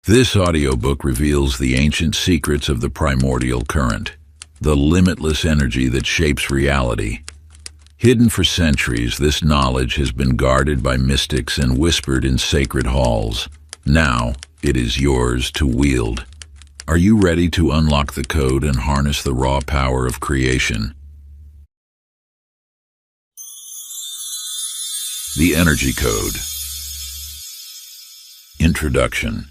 This audiobook reveals the ancient secrets of the primordial current, the limitless energy that shapes reality. Hidden for centuries, this knowledge has been guarded by mystics and whispered in sacred halls. Now, it is yours to wield. Are you ready to unlock the code and harness the raw power of creation? The Energy Code. Introduction.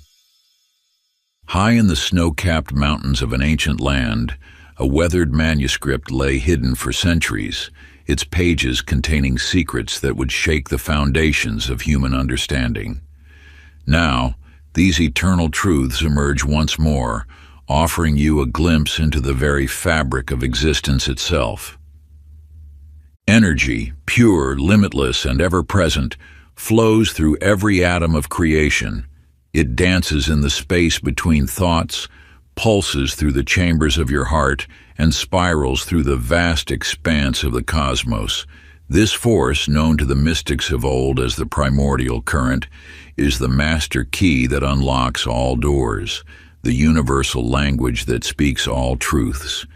High in the snow-capped mountains of an ancient land, a weathered manuscript lay hidden for centuries, its pages containing secrets that would shake the foundations of human understanding. Now, these eternal truths emerge once more, offering you a glimpse into the very fabric of existence itself. Energy, pure, limitless, and ever-present, flows through every atom of creation. It dances in the space between thoughts, pulses through the chambers of your heart, and spirals through the vast expanse of the cosmos. This force, known to the mystics of old as the Primordial Current, is the master key that unlocks all doors, the universal language that speaks all truths.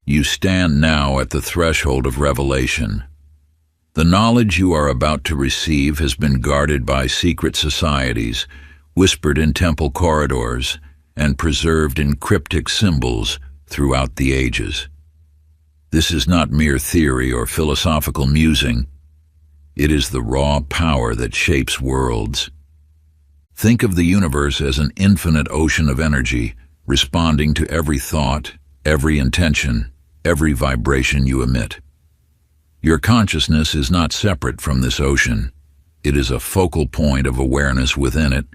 You stand now at the threshold of revelation. The knowledge you are about to receive has been guarded by secret societies, whispered in temple corridors, and preserved in cryptic symbols throughout the ages. This is not mere theory or philosophical musing. It is the raw power that shapes worlds. Think of the universe as an infinite ocean of energy, responding to every thought, every intention, every vibration you emit. Your consciousness is not separate from this ocean. It is a focal point of awareness within it,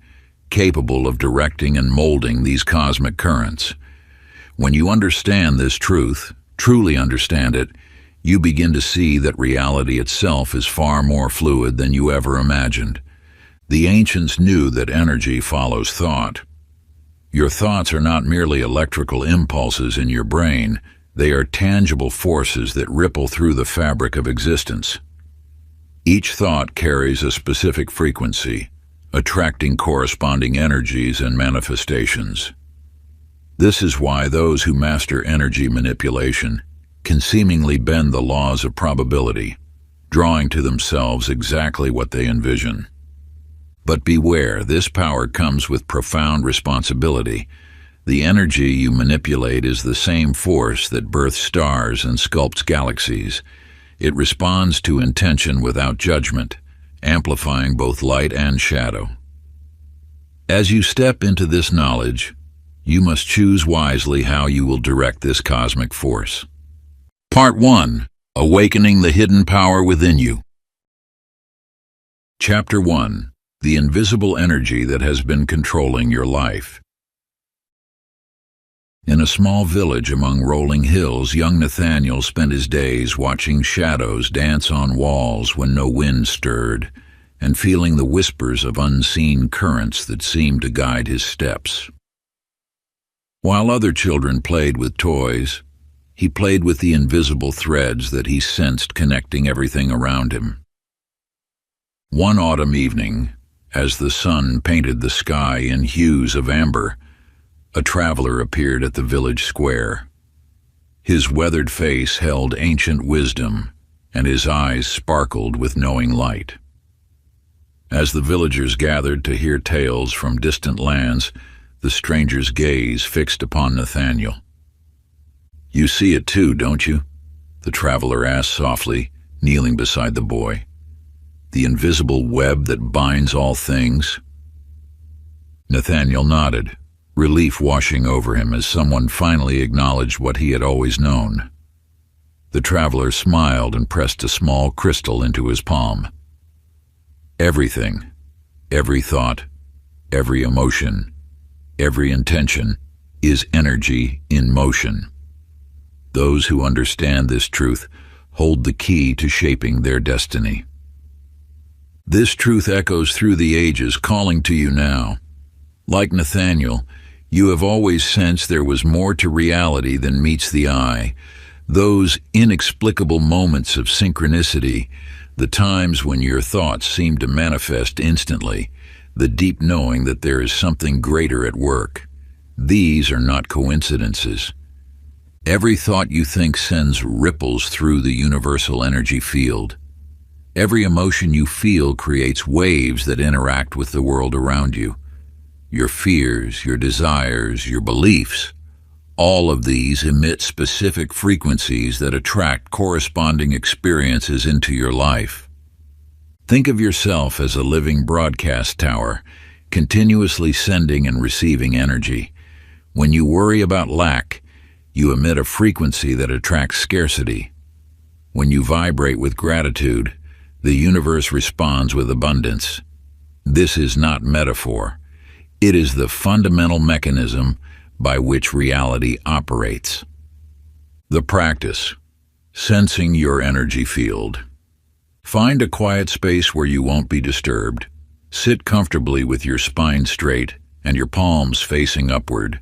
capable of directing and molding these cosmic currents. When you understand this truth, truly understand it, you begin to see that reality itself is far more fluid than you ever imagined. The ancients knew that energy follows thought. Your thoughts are not merely electrical impulses in your brain, they are tangible forces that ripple through the fabric of existence. Each thought carries a specific frequency, attracting corresponding energies and manifestations. This is why those who master energy manipulation can seemingly bend the laws of probability, drawing to themselves exactly what they envision. But beware, this power comes with profound responsibility. The energy you manipulate is the same force that births stars and sculpts galaxies. It responds to intention without judgment, amplifying both light and shadow. As you step into this knowledge, you must choose wisely how you will direct this cosmic force. Part 1. Awakening the Hidden Power Within You. Chapter 1. The Invisible Energy That Has Been Controlling Your Life. In a small village among rolling hills, young Nathaniel spent his days watching shadows dance on walls when no wind stirred, and feeling the whispers of unseen currents that seemed to guide his steps. While other children played with toys, he played with the invisible threads that he sensed connecting everything around him. One autumn evening, as the sun painted the sky in hues of amber, a traveler appeared at the village square. His weathered face held ancient wisdom, and his eyes sparkled with knowing light. As the villagers gathered to hear tales from distant lands, the stranger's gaze fixed upon Nathaniel. "You see it too, don't you?" the traveler asked softly, kneeling beside the boy. "The invisible web that binds all things?" Nathaniel nodded, relief washing over him as someone finally acknowledged what he had always known. The traveler smiled and pressed a small crystal into his palm. Everything, every thought, every emotion, every intention is energy in motion. Those who understand this truth hold the key to shaping their destiny. This truth echoes through the ages, calling to you now. Like Nathaniel, you have always sensed there was more to reality than meets the eye. Those inexplicable moments of synchronicity, the times when your thoughts seem to manifest instantly, the deep knowing that there is something greater at work. These are not coincidences. Every thought you think sends ripples through the universal energy field. Every emotion you feel creates waves that interact with the world around you. Your fears, your desires, your beliefs, all of these emit specific frequencies that attract corresponding experiences into your life. Think of yourself as a living broadcast tower, continuously sending and receiving energy. When you worry about lack, you emit a frequency that attracts scarcity. When you vibrate with gratitude, the universe responds with abundance. This is not metaphor. It is the fundamental mechanism by which reality operates. The practice: sensing your energy field. Find a quiet space where you won't be disturbed. Sit comfortably with your spine straight and your palms facing upward.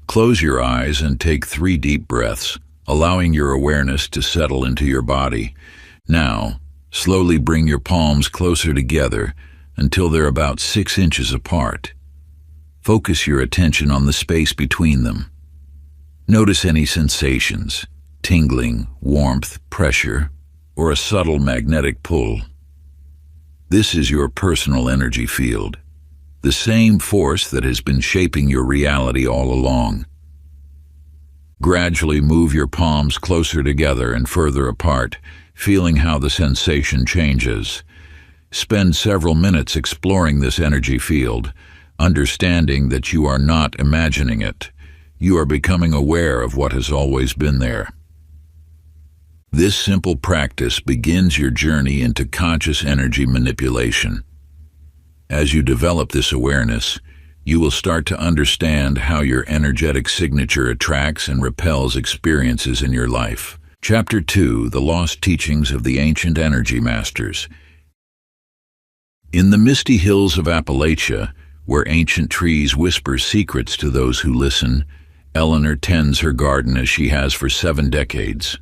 Close your eyes and take 3 deep breaths, allowing your awareness to settle into your body. Now, slowly bring your palms closer together until they're about 6 inches apart. Focus your attention on the space between them. Notice any sensations: tingling, warmth, pressure, or a subtle magnetic pull. This is your personal energy field, the same force that has been shaping your reality all along. Gradually move your palms closer together and further apart, feeling how the sensation changes. Spend several minutes exploring this energy field, understanding that you are not imagining it. You are becoming aware of what has always been there. This simple practice begins your journey into conscious energy manipulation. As you develop this awareness, you will start to understand how your energetic signature attracts and repels experiences in your life. Chapter 2: The Lost Teachings of the Ancient Energy Masters. In the misty hills of Appalachia, where ancient trees whisper secrets to those who listen, Eleanor tends her garden as she has for 7 decades.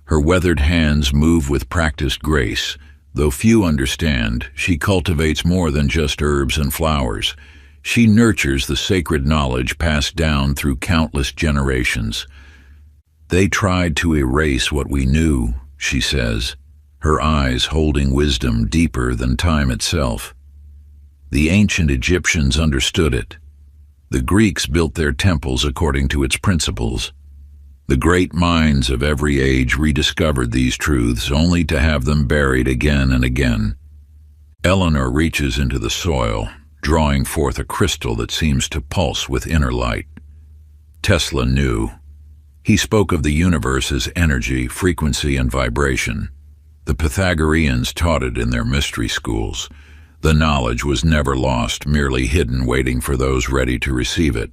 Her weathered hands move with practiced grace. Though few understand, she cultivates more than just herbs and flowers. She nurtures the sacred knowledge passed down through countless generations. "They tried to erase what we knew," she says, her eyes holding wisdom deeper than time itself. The ancient Egyptians understood it. The Greeks built their temples according to its principles. The great minds of every age rediscovered these truths only to have them buried again and again. Eleanor reaches into the soil, drawing forth a crystal that seems to pulse with inner light. Tesla knew. He spoke of the universe as energy, frequency, and vibration. The Pythagoreans taught it in their mystery schools. The knowledge was never lost, merely hidden, waiting for those ready to receive it.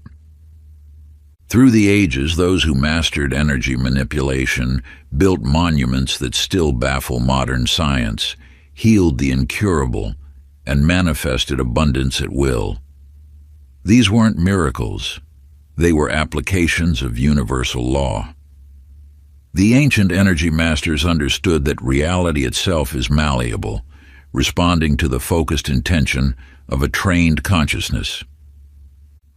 Through the ages, those who mastered energy manipulation built monuments that still baffle modern science, healed the incurable, and manifested abundance at will. These weren't miracles. They were applications of universal law. The ancient energy masters understood that reality itself is malleable, responding to the focused intention of a trained consciousness.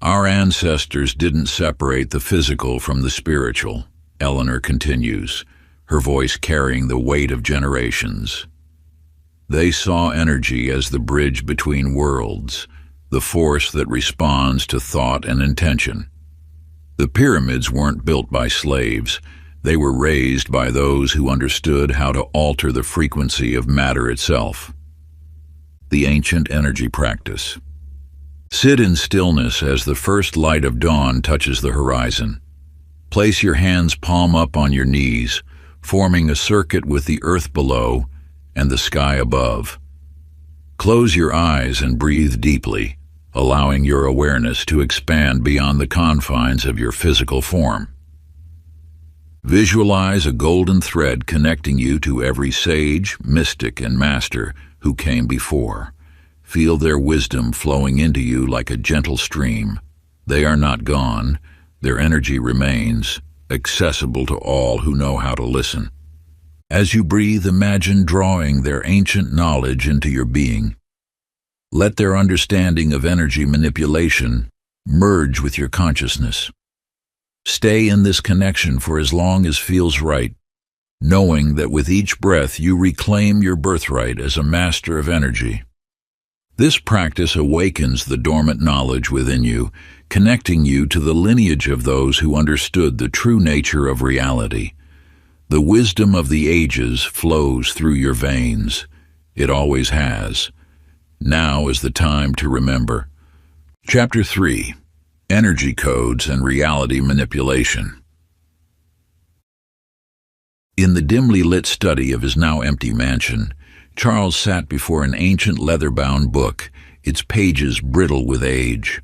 Our ancestors didn't separate the physical from the spiritual, Eleanor continues, her voice carrying the weight of generations. They saw energy as the bridge between worlds, the force that responds to thought and intention. The pyramids weren't built by slaves. They were raised by those who understood how to alter the frequency of matter itself. The ancient energy practice. Sit in stillness as the first light of dawn touches the horizon. Place your hands palm up on your knees, forming a circuit with the earth below and the sky above. Close your eyes and breathe deeply, allowing your awareness to expand beyond the confines of your physical form. Visualize a golden thread connecting you to every sage, mystic, and master who came before. Feel their wisdom flowing into you like a gentle stream. They are not gone. Their energy remains, accessible to all who know how to listen. As you breathe, imagine drawing their ancient knowledge into your being. Let their understanding of energy manipulation merge with your consciousness. Stay in this connection for as long as feels right, knowing that with each breath you reclaim your birthright as a master of energy. This practice awakens the dormant knowledge within you, connecting you to the lineage of those who understood the true nature of reality. The wisdom of the ages flows through your veins. It always has. Now is the time to remember. Chapter 3. Energy Codes and Reality Manipulation. In the dimly lit study of his now empty mansion, Charles sat before an ancient leather-bound book, its pages brittle with age.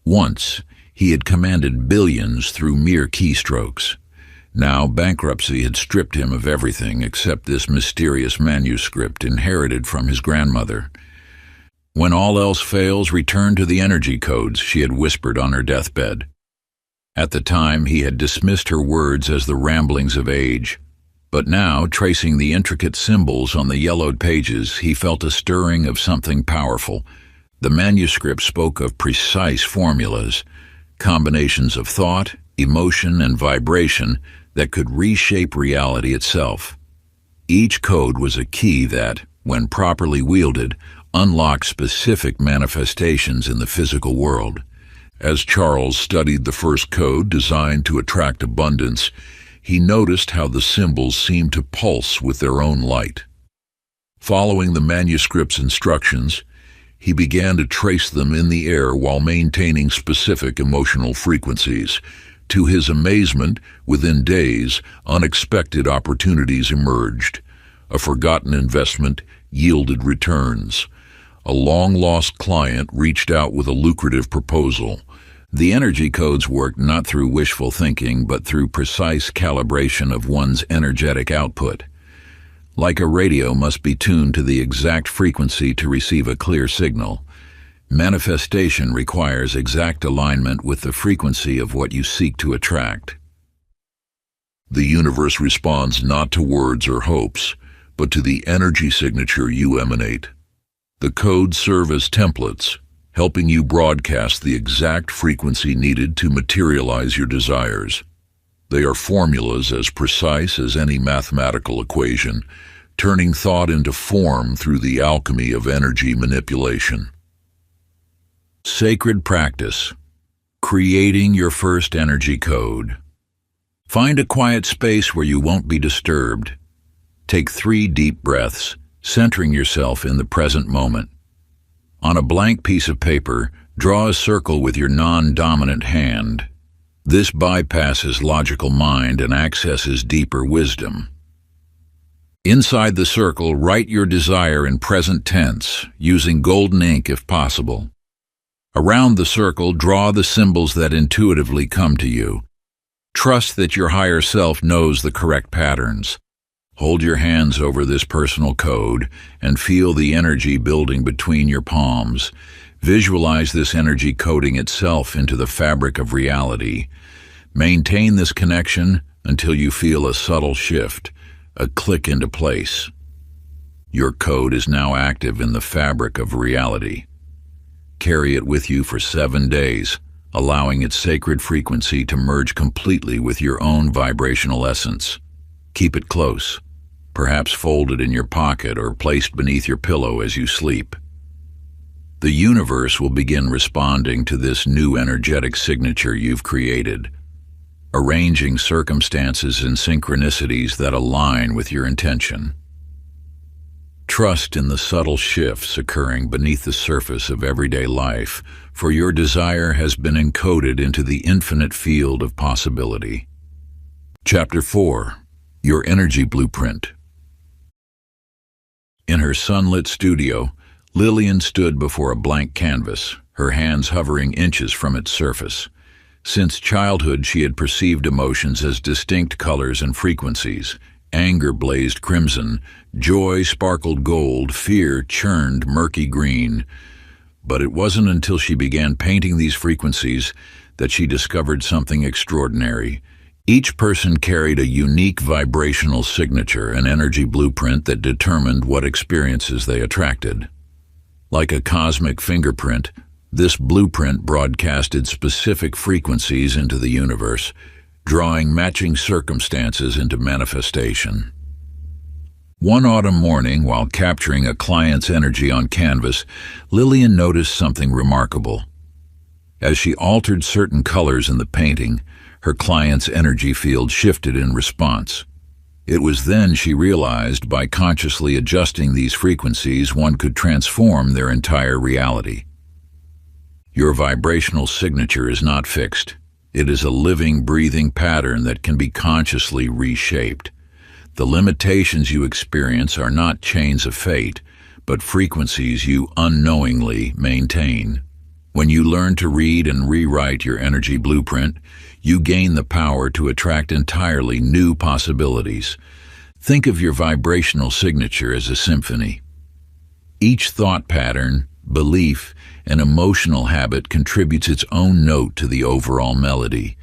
Once, he had commanded billions through mere keystrokes. Now, bankruptcy had stripped him of everything except this mysterious manuscript inherited from his grandmother. When all else fails, return to the energy codes, she had whispered on her deathbed. At the time, he had dismissed her words as the ramblings of age. But now, tracing the intricate symbols on the yellowed pages, he felt a stirring of something powerful. The manuscript spoke of precise formulas, combinations of thought, emotion, and vibration that could reshape reality itself. Each code was a key that, when properly wielded, unlocked specific manifestations in the physical world. As Charles studied the first code designed to attract abundance, he noticed how the symbols seemed to pulse with their own light. Following the manuscript's instructions, he began to trace them in the air while maintaining specific emotional frequencies. To his amazement, within days, unexpected opportunities emerged. A forgotten investment yielded returns. A long-lost client reached out with a lucrative proposal. The energy codes worked not through wishful thinking, but through precise calibration of one's energetic output. Like a radio must be tuned to the exact frequency to receive a clear signal, manifestation requires exact alignment with the frequency of what you seek to attract. The universe responds not to words or hopes, but to the energy signature you emanate. The codes serve as templates, helping you broadcast the exact frequency needed to materialize your desires. They are formulas as precise as any mathematical equation, turning thought into form through the alchemy of energy manipulation. Sacred practice. Creating your first energy code. Find a quiet space where you won't be disturbed. Take 3 deep breaths, centering yourself in the present moment. On a blank piece of paper, draw a circle with your non-dominant hand. This bypasses logical mind and accesses deeper wisdom. Inside the circle, write your desire in present tense, using golden ink if possible. Around the circle, draw the symbols that intuitively come to you. Trust that your higher self knows the correct patterns. Hold your hands over this personal code and feel the energy building between your palms. Visualize this energy coding itself into the fabric of reality. Maintain this connection until you feel a subtle shift, a click into place. Your code is now active in the fabric of reality. Carry it with you for 7 days, allowing its sacred frequency to merge completely with your own vibrational essence. Keep it close, perhaps folded in your pocket or placed beneath your pillow as you sleep. The universe will begin responding to this new energetic signature you've created, arranging circumstances and synchronicities that align with your intention. Trust in the subtle shifts occurring beneath the surface of everyday life, for your desire has been encoded into the infinite field of possibility. Chapter 4. Your Energy Blueprint. In her sunlit studio, Lillian stood before a blank canvas, her hands hovering inches from its surface. Since childhood, she had perceived emotions as distinct colors and frequencies. Anger blazed crimson, joy sparkled gold, fear churned murky green. But it wasn't until she began painting these frequencies that she discovered something extraordinary. Each person carried a unique vibrational signature, an energy blueprint that determined what experiences they attracted. Like a cosmic fingerprint, this blueprint broadcasted specific frequencies into the universe, drawing matching circumstances into manifestation. One autumn morning, while capturing a client's energy on canvas, Lillian noticed something remarkable. As she altered certain colors in the painting, her client's energy field shifted in response. It was then she realized by consciously adjusting these frequencies, one could transform their entire reality. Your vibrational signature is not fixed. It is a living, breathing pattern that can be consciously reshaped. The limitations you experience are not chains of fate, but frequencies you unknowingly maintain. When you learn to read and rewrite your energy blueprint, you gain the power to attract entirely new possibilities. Think of your vibrational signature as a symphony. Each thought pattern, belief, and emotional habit contributes its own note to the overall melody.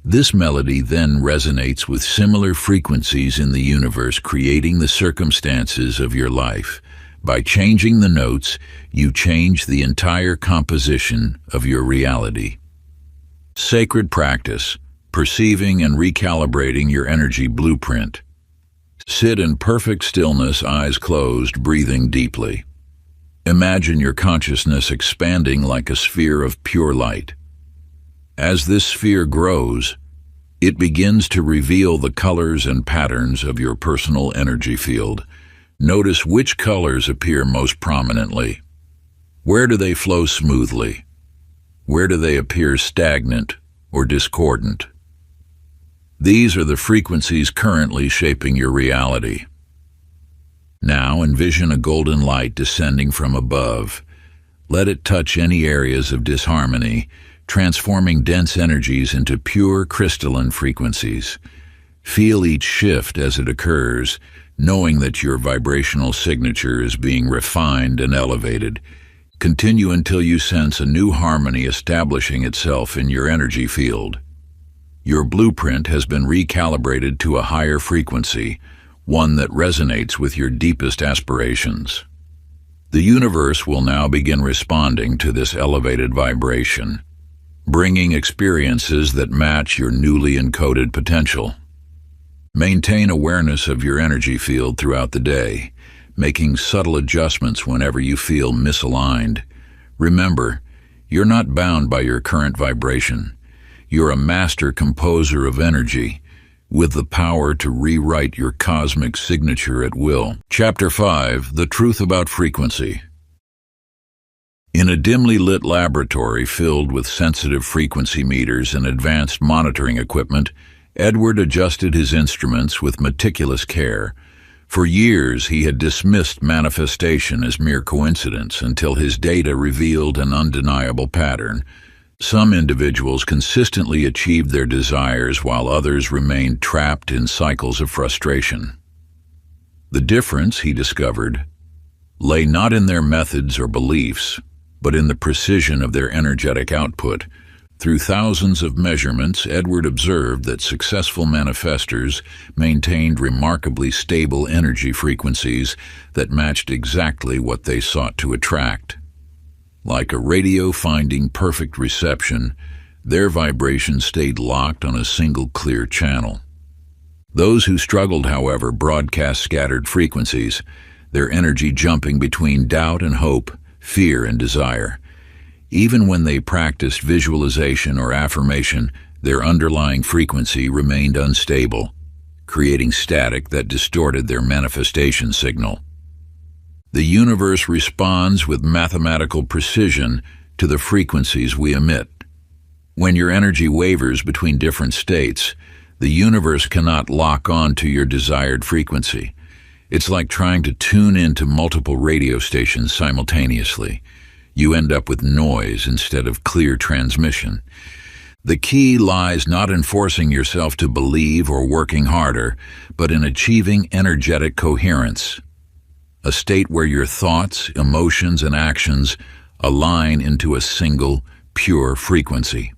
This melody then resonates with similar frequencies in the universe, creating the circumstances of your life. By changing the notes, you change the entire composition of your reality. Sacred practice, perceiving and recalibrating your energy blueprint. Sit in perfect stillness, eyes closed, breathing deeply. Imagine your consciousness expanding like a sphere of pure light. As this sphere grows, it begins to reveal the colors and patterns of your personal energy field. Notice which colors appear most prominently. Where do they flow smoothly? Where do they appear stagnant or discordant? These are the frequencies currently shaping your reality. Now envision a golden light descending from above. Let it touch any areas of disharmony, transforming dense energies into pure crystalline frequencies. Feel each shift as it occurs, knowing that your vibrational signature is being refined and elevated. Continue until you sense a new harmony establishing itself in your energy field. Your blueprint has been recalibrated to a higher frequency, one that resonates with your deepest aspirations. The universe will now begin responding to this elevated vibration, bringing experiences that match your newly encoded potential. Maintain awareness of your energy field throughout the day, making subtle adjustments whenever you feel misaligned. Remember, you're not bound by your current vibration. You're a master composer of energy, with the power to rewrite your cosmic signature at will. Chapter 5: The Truth About Frequency. In a dimly lit laboratory filled with sensitive frequency meters and advanced monitoring equipment, Edward adjusted his instruments with meticulous care. For years, he had dismissed manifestation as mere coincidence until his data revealed an undeniable pattern. Some individuals consistently achieved their desires while others remained trapped in cycles of frustration. The difference, he discovered, lay not in their methods or beliefs, but in the precision of their energetic output. Through thousands of measurements, Edward observed that successful manifestors maintained remarkably stable energy frequencies that matched exactly what they sought to attract. Like a radio finding perfect reception, their vibration stayed locked on a single clear channel. Those who struggled, however, broadcast scattered frequencies, their energy jumping between doubt and hope, fear and desire. Even when they practiced visualization or affirmation, their underlying frequency remained unstable, creating static that distorted their manifestation signal. The universe responds with mathematical precision to the frequencies we emit. When your energy wavers between different states, the universe cannot lock on to your desired frequency. It's like trying to tune into multiple radio stations simultaneously. You end up with noise instead of clear transmission. The key lies not in forcing yourself to believe or working harder, but in achieving energetic coherence, a state where your thoughts, emotions, and actions align into a single, pure frequency.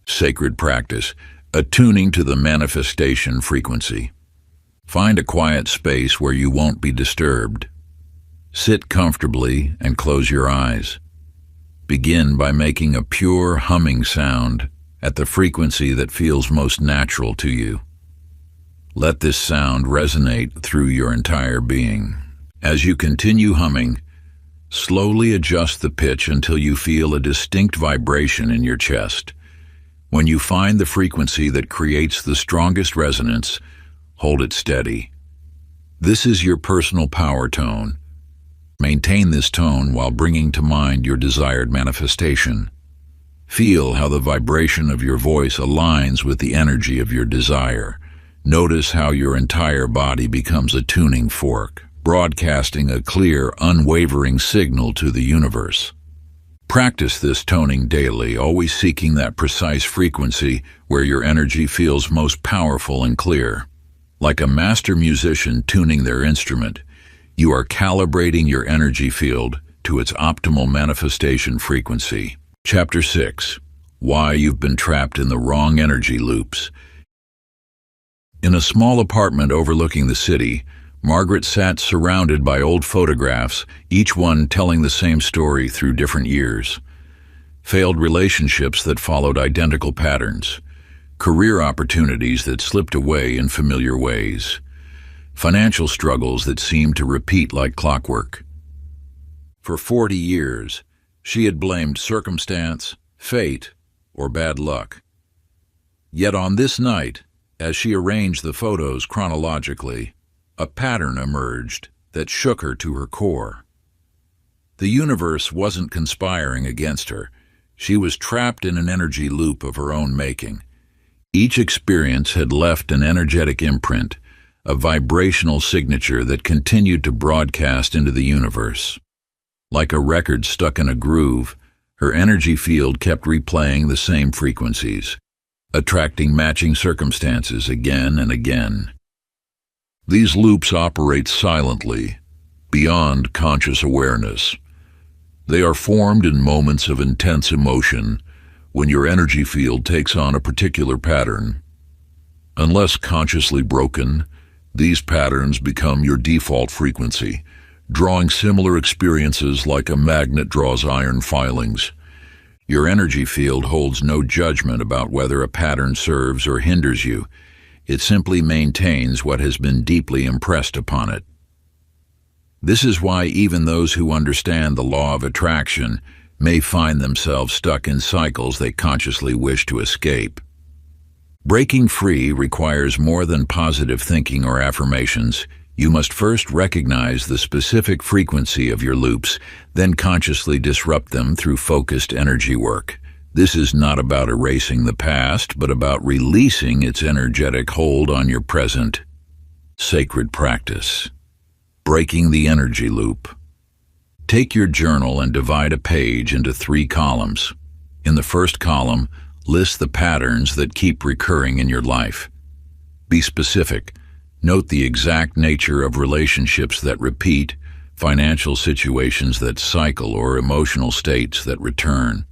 Sacred practice, attuning to the manifestation frequency. Find a quiet space where you won't be disturbed. Sit comfortably and close your eyes. Begin by making a pure humming sound at the frequency that feels most natural to you. Let this sound resonate through your entire being. As you continue humming, slowly adjust the pitch until you feel a distinct vibration in your chest. When you find the frequency that creates the strongest resonance, hold it steady. This is your personal power tone. Maintain this tone while bringing to mind your desired manifestation. Feel how the vibration of your voice aligns with the energy of your desire. Notice how your entire body becomes a tuning fork, broadcasting a clear, unwavering signal to the universe. Practice this toning daily, always seeking that precise frequency where your energy feels most powerful and clear. Like a master musician tuning their instrument, you are calibrating your energy field to its optimal manifestation frequency. Chapter 6. Why You've Been Trapped in the Wrong Energy Loops. In a small apartment overlooking the city, Margaret sat surrounded by old photographs, each one telling the same story through different years. Failed relationships that followed identical patterns. Career opportunities that slipped away in familiar ways. Financial struggles that seemed to repeat like clockwork. For 40 years, she had blamed circumstance, fate, or bad luck. Yet on this night, as she arranged the photos chronologically, a pattern emerged that shook her to her core. The universe wasn't conspiring against her. She was trapped in an energy loop of her own making. Each experience had left an energetic imprint, a vibrational signature that continued to broadcast into the universe. Like a record stuck in a groove, her energy field kept replaying the same frequencies, attracting matching circumstances again and again. These loops operate silently, beyond conscious awareness. They are formed in moments of intense emotion, when your energy field takes on a particular pattern. Unless consciously broken, these patterns become your default frequency, drawing similar experiences like a magnet draws iron filings. Your energy field holds no judgment about whether a pattern serves or hinders you. It simply maintains what has been deeply impressed upon it. This is why even those who understand the law of attraction may find themselves stuck in cycles they consciously wish to escape. Breaking free requires more than positive thinking or affirmations. You must first recognize the specific frequency of your loops, then consciously disrupt them through focused energy work. This is not about erasing the past, but about releasing its energetic hold on your present. Sacred practice. Breaking the energy loop. Take your journal and divide a page into 3 columns. In the first column, list the patterns that keep recurring in your life. Be specific. Note the exact nature of relationships that repeat, financial situations that cycle, or emotional states that return.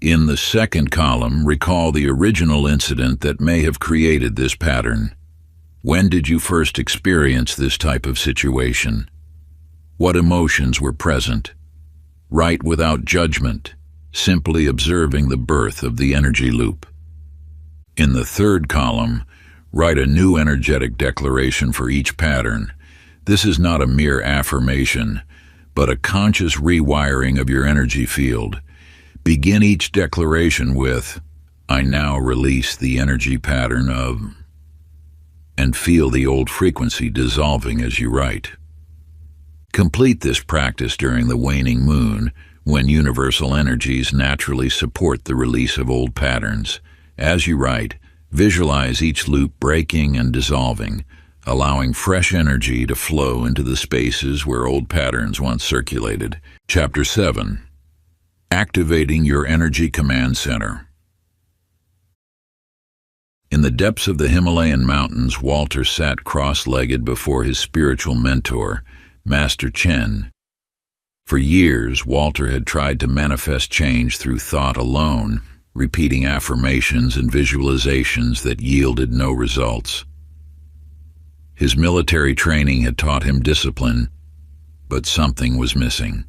In the second column, recall the original incident that may have created this pattern. When did you first experience this type of situation? What emotions were present? Write without judgment, simply observing the birth of the energy loop. In the third column, write a new energetic declaration for each pattern. This is not a mere affirmation, but a conscious rewiring of your energy field. Begin each declaration with, "I now release the energy pattern of," and feel the old frequency dissolving as you write. Complete this practice during the waning moon, when universal energies naturally support the release of old patterns. As you write, visualize each loop breaking and dissolving, allowing fresh energy to flow into the spaces where old patterns once circulated. Chapter 7. Activating your energy command center. In the depths of the Himalayan mountains, Walter sat cross-legged before his spiritual mentor, Master Chen. For years, Walter had tried to manifest change through thought alone, repeating affirmations and visualizations that yielded no results. His military training had taught him discipline, but something was missing.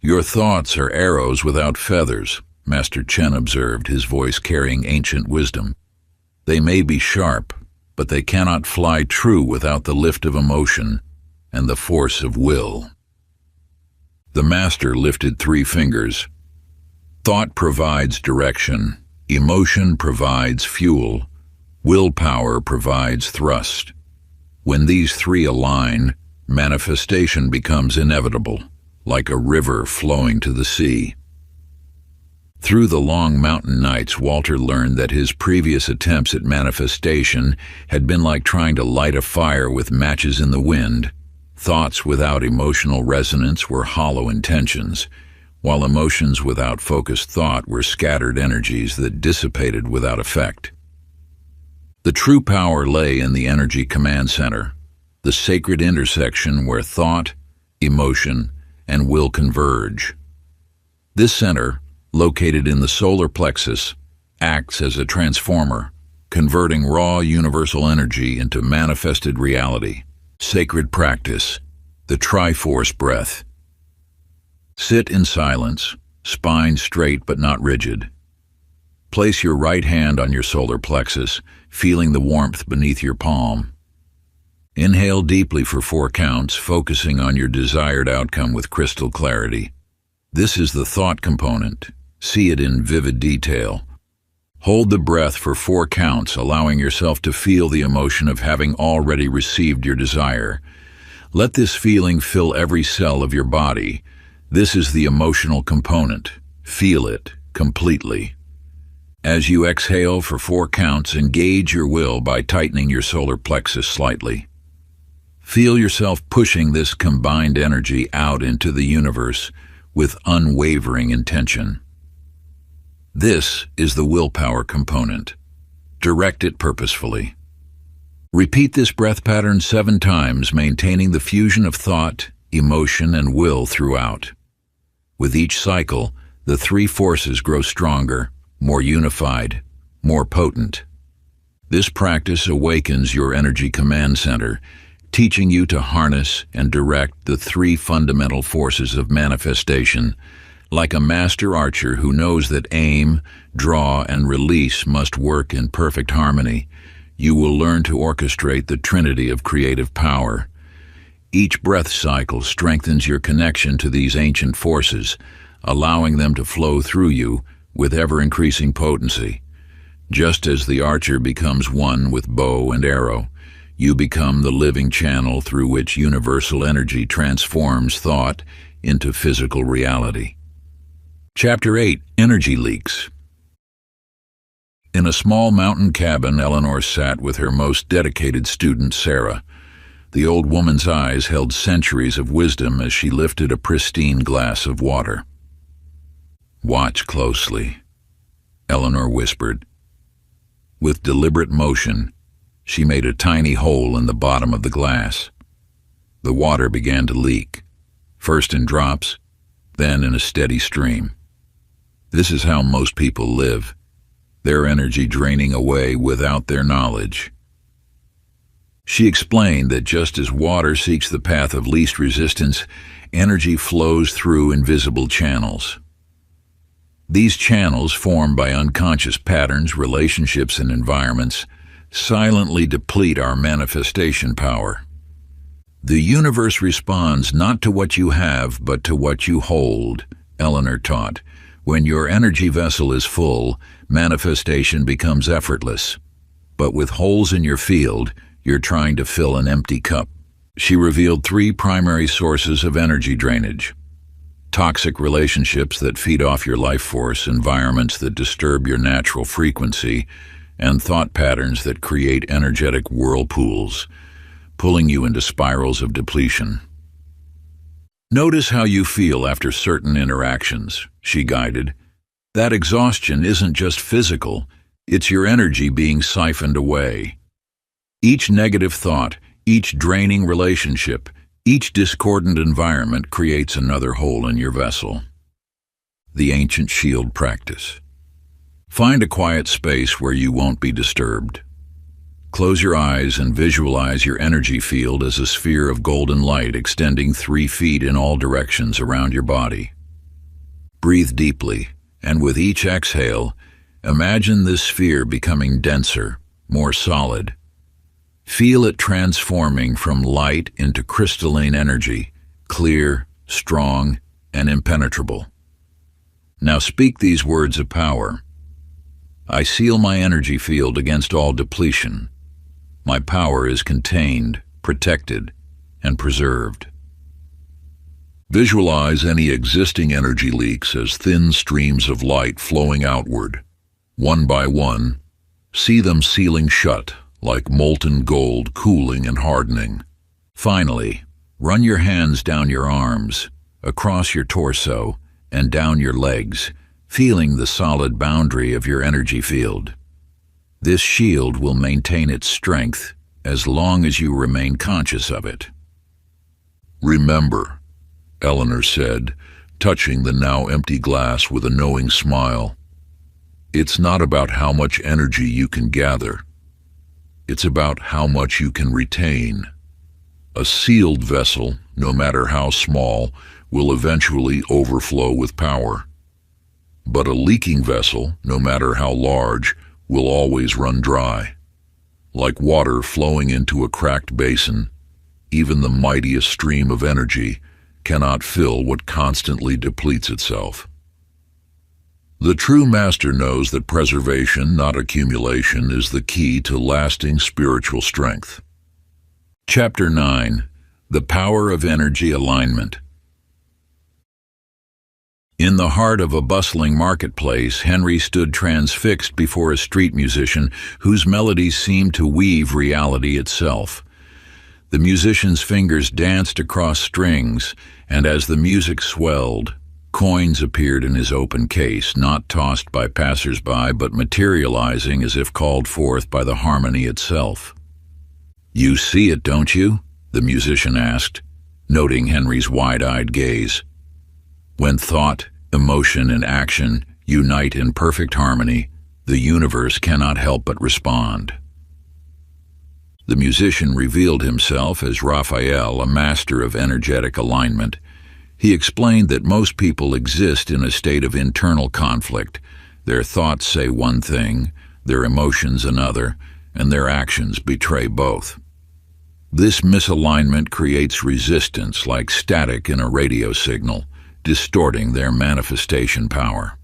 "Your thoughts are arrows without feathers," Master Chen observed, his voice carrying ancient wisdom. "They may be sharp, but they cannot fly true without the lift of emotion and the force of will." The master lifted 3 fingers. "Thought provides direction, emotion provides fuel, willpower provides thrust. When these 3 align, manifestation becomes inevitable, like a river flowing to the sea." Through the long mountain nights, Walter learned that his previous attempts at manifestation had been like trying to light a fire with matches in the wind. Thoughts without emotional resonance were hollow intentions, while emotions without focused thought were scattered energies that dissipated without effect. The true power lay in the energy command center, the sacred intersection where thought, emotion, and will converge. This center, located in the solar plexus, acts as a transformer, converting raw universal energy into manifested reality. Sacred practice, the Triforce breath. Sit in silence, spine straight but not rigid. Place your right hand on your solar plexus, feeling the warmth beneath your palm. Inhale deeply for 4 counts, focusing on your desired outcome with crystal clarity. This is the thought component. See it in vivid detail. Hold the breath for 4 counts, allowing yourself to feel the emotion of having already received your desire. Let this feeling fill every cell of your body. This is the emotional component. Feel it completely. As you exhale for 4 counts, engage your will by tightening your solar plexus slightly. Feel yourself pushing this combined energy out into the universe with unwavering intention. This is the willpower component. Direct it purposefully. Repeat this breath pattern 7 times, maintaining the fusion of thought, emotion, and will throughout. With each cycle, the 3 forces grow stronger, more unified, more potent. This practice awakens your energy command center, teaching you to harness and direct the 3 fundamental forces of manifestation. Like a master archer who knows that aim, draw, and release must work in perfect harmony, you will learn to orchestrate the trinity of creative power. Each breath cycle strengthens your connection to these ancient forces, allowing them to flow through you with ever-increasing potency. Just as the archer becomes one with bow and arrow, you become the living channel through which universal energy transforms thought into physical reality. Chapter 8. Energy Leaks. In a small mountain cabin, Eleanor sat with her most dedicated student, Sarah. The old woman's eyes held centuries of wisdom as she lifted a pristine glass of water. "Watch closely," Eleanor whispered. With deliberate motion, she made a tiny hole in the bottom of the glass. The water began to leak, first in drops, then in a steady stream. This is how most people live, their energy draining away without their knowledge. She explained that just as water seeks the path of least resistance, energy flows through invisible channels. These channels, formed by unconscious patterns, relationships, and environments, silently deplete our manifestation power. The universe responds not to what you have, but to what you hold, Eleanor taught. When your energy vessel is full, manifestation becomes effortless. But with holes in your field, you're trying to fill an empty cup. She revealed 3 primary sources of energy drainage: toxic relationships that feed off your life force, environments that disturb your natural frequency, and thought patterns that create energetic whirlpools, pulling you into spirals of depletion. "Notice how you feel after certain interactions," she guided. "That exhaustion isn't just physical, it's your energy being siphoned away. Each negative thought, each draining relationship, each discordant environment creates another hole in your vessel." The ancient shield practice. Find a quiet space where you won't be disturbed. Close your eyes and visualize your energy field as a sphere of golden light extending 3 feet in all directions around your body. Breathe deeply, and with each exhale, imagine this sphere becoming denser, more solid. Feel it transforming from light into crystalline energy, clear, strong, and impenetrable. Now speak these words of power. I seal my energy field against all depletion. My power is contained, protected, and preserved. Visualize any existing energy leaks as thin streams of light flowing outward. One by one, see them sealing shut, like molten gold cooling and hardening. Finally, run your hands down your arms, across your torso, and down your legs, feeling the solid boundary of your energy field. This shield will maintain its strength as long as you remain conscious of it. Remember, Eleanor said, touching the now empty glass with a knowing smile, it's not about how much energy you can gather. It's about how much you can retain. A sealed vessel, no matter how small, will eventually overflow with power. But a leaking vessel, no matter how large, will always run dry. Like water flowing into a cracked basin, even the mightiest stream of energy cannot fill what constantly depletes itself. The true master knows that preservation, not accumulation, is the key to lasting spiritual strength. Chapter 9. The Power of Energy Alignment. In the heart of a bustling marketplace, Henry stood transfixed before a street musician whose melodies seemed to weave reality itself. The musician's fingers danced across strings, and as the music swelled, coins appeared in his open case, not tossed by passers-by, but materializing as if called forth by the harmony itself. "You see it, don't you?" the musician asked, noting Henry's wide-eyed gaze. When thought, emotion, and action unite in perfect harmony, the universe cannot help but respond. The musician revealed himself as Raphael, a master of energetic alignment. He explained that most people exist in a state of internal conflict. Their thoughts say one thing, their emotions another, and their actions betray both. This misalignment creates resistance like static in a radio signal, distorting their manifestation power.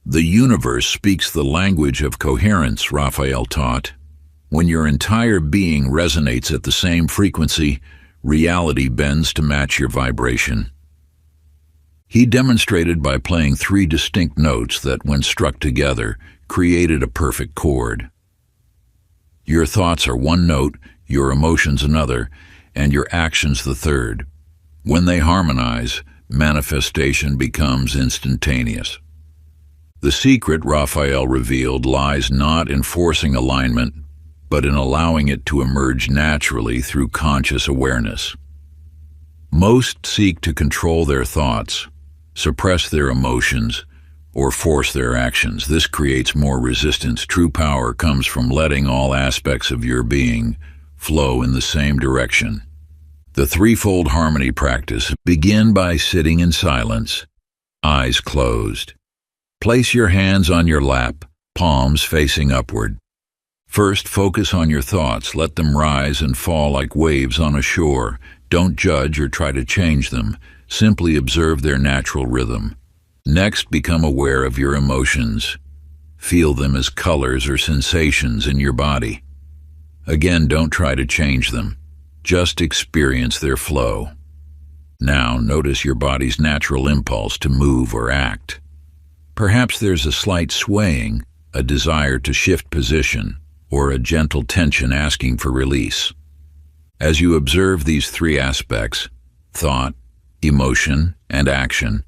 The universe speaks the language of coherence, Raphael taught. When your entire being resonates at the same frequency, reality bends to match your vibration. He demonstrated by playing 3 distinct notes that, when struck together, created a perfect chord. Your thoughts are one note, your emotions another, and your actions the third. When they harmonize, manifestation becomes instantaneous. The secret, Raphael revealed, lies not in forcing alignment, but in allowing it to emerge naturally through conscious awareness. Most seek to control their thoughts, suppress their emotions, or force their actions. This creates more resistance. True power comes from letting all aspects of your being flow in the same direction. The threefold harmony practice. Begin by sitting in silence, eyes closed. Place your hands on your lap, palms facing upward. First, focus on your thoughts. Let them rise and fall like waves on a shore. Don't judge or try to change them. Simply observe their natural rhythm. Next, become aware of your emotions. Feel them as colors or sensations in your body. Again, don't try to change them. Just experience their flow. Now, notice your body's natural impulse to move or act. Perhaps there's a slight swaying, a desire to shift position, or a gentle tension asking for release. As you observe these 3 aspects, thought, emotion, and action,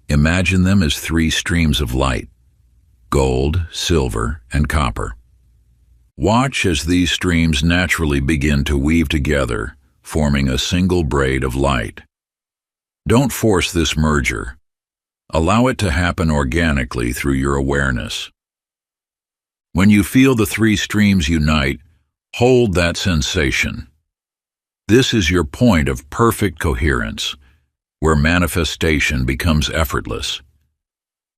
imagine them as 3 streams of light: gold, silver, and copper. Watch as these streams naturally begin to weave together, forming a single braid of light. Don't force this merger. Allow it to happen organically through your awareness. When you feel the three streams unite, hold that sensation. This is your point of perfect coherence, where manifestation becomes effortless.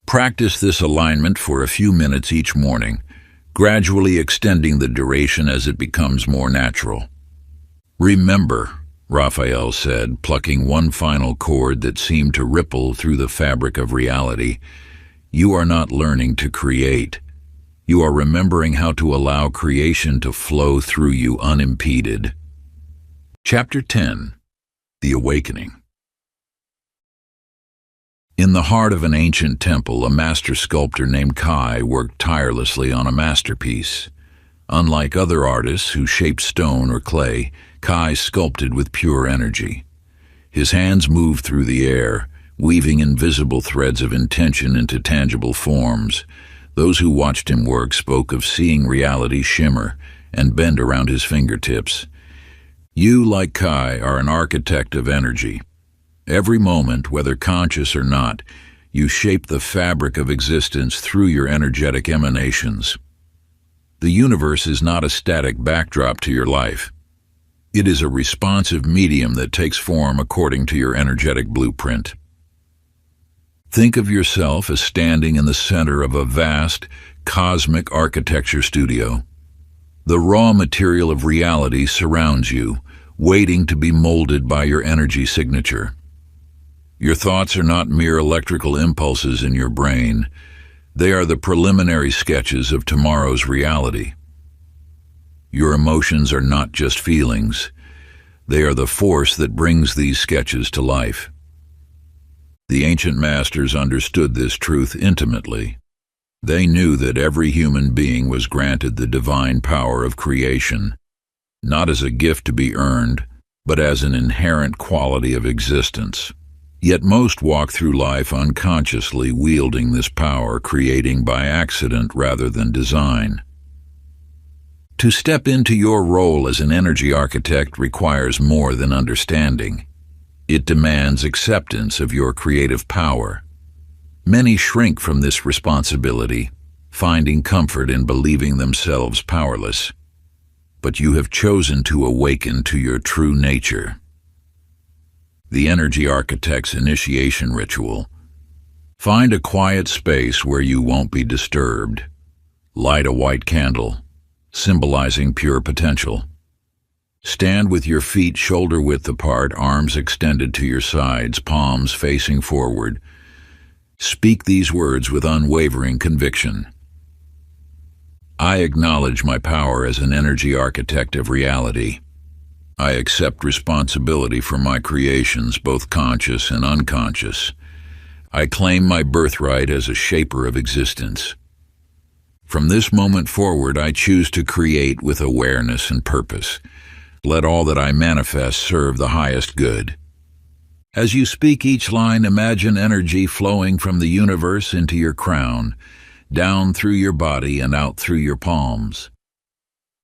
Practice this alignment for a few minutes each morning, gradually extending the duration as it becomes more natural. Remember, Raphael said, plucking one final chord that seemed to ripple through the fabric of reality, you are not learning to create. You are remembering how to allow creation to flow through you unimpeded. Chapter 10. The Awakening. In the heart of an ancient temple, a master sculptor named Kai worked tirelessly on a masterpiece. Unlike other artists who shaped stone or clay, Kai sculpted with pure energy. His hands moved through the air, weaving invisible threads of intention into tangible forms. Those who watched him work spoke of seeing reality shimmer and bend around his fingertips. You, like Kai, are an architect of energy. Every moment, whether conscious or not, you shape the fabric of existence through your energetic emanations. The universe is not a static backdrop to your life. It is a responsive medium that takes form according to your energetic blueprint. Think of yourself as standing in the center of a vast, cosmic architecture studio. The raw material of reality surrounds you, waiting to be molded by your energy signature. Your thoughts are not mere electrical impulses in your brain. They are the preliminary sketches of tomorrow's reality. Your emotions are not just feelings. They are the force that brings these sketches to life. The ancient masters understood this truth intimately. They knew that every human being was granted the divine power of creation, not as a gift to be earned, but as an inherent quality of existence. Yet most walk through life unconsciously wielding this power, creating by accident rather than design. To step into your role as an energy architect requires more than understanding. It demands acceptance of your creative power. Many shrink from this responsibility, finding comfort in believing themselves powerless. But you have chosen to awaken to your true nature. The Energy Architect's Initiation Ritual. Find a quiet space where you won't be disturbed. Light a white candle, symbolizing pure potential. Stand with your feet shoulder-width apart, arms extended to your sides, palms facing forward. Speak these words with unwavering conviction. I acknowledge my power as an energy architect of reality. I accept responsibility for my creations, both conscious and unconscious. I claim my birthright as a shaper of existence. From this moment forward, I choose to create with awareness and purpose. Let all that I manifest serve the highest good. As you speak each line, imagine energy flowing from the universe into your crown, down through your body and out through your palms.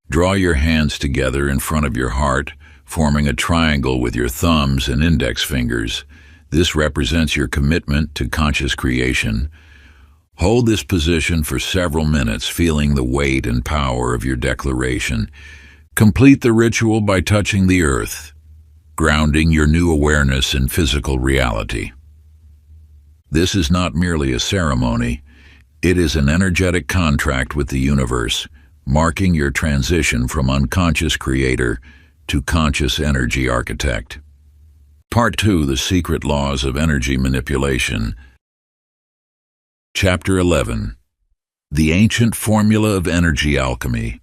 Draw your hands together in front of your heart, forming a triangle with your thumbs and index fingers. This represents your commitment to conscious creation. Hold this position for several minutes, feeling the weight and power of your declaration. Complete the ritual by touching the earth, grounding your new awareness in physical reality. This is not merely a ceremony. It is an energetic contract with the universe, marking your transition from unconscious creator to conscious energy architect. Part 2, The Secret Laws of Energy Manipulation. Chapter 11. The Ancient Formula of Energy Alchemy.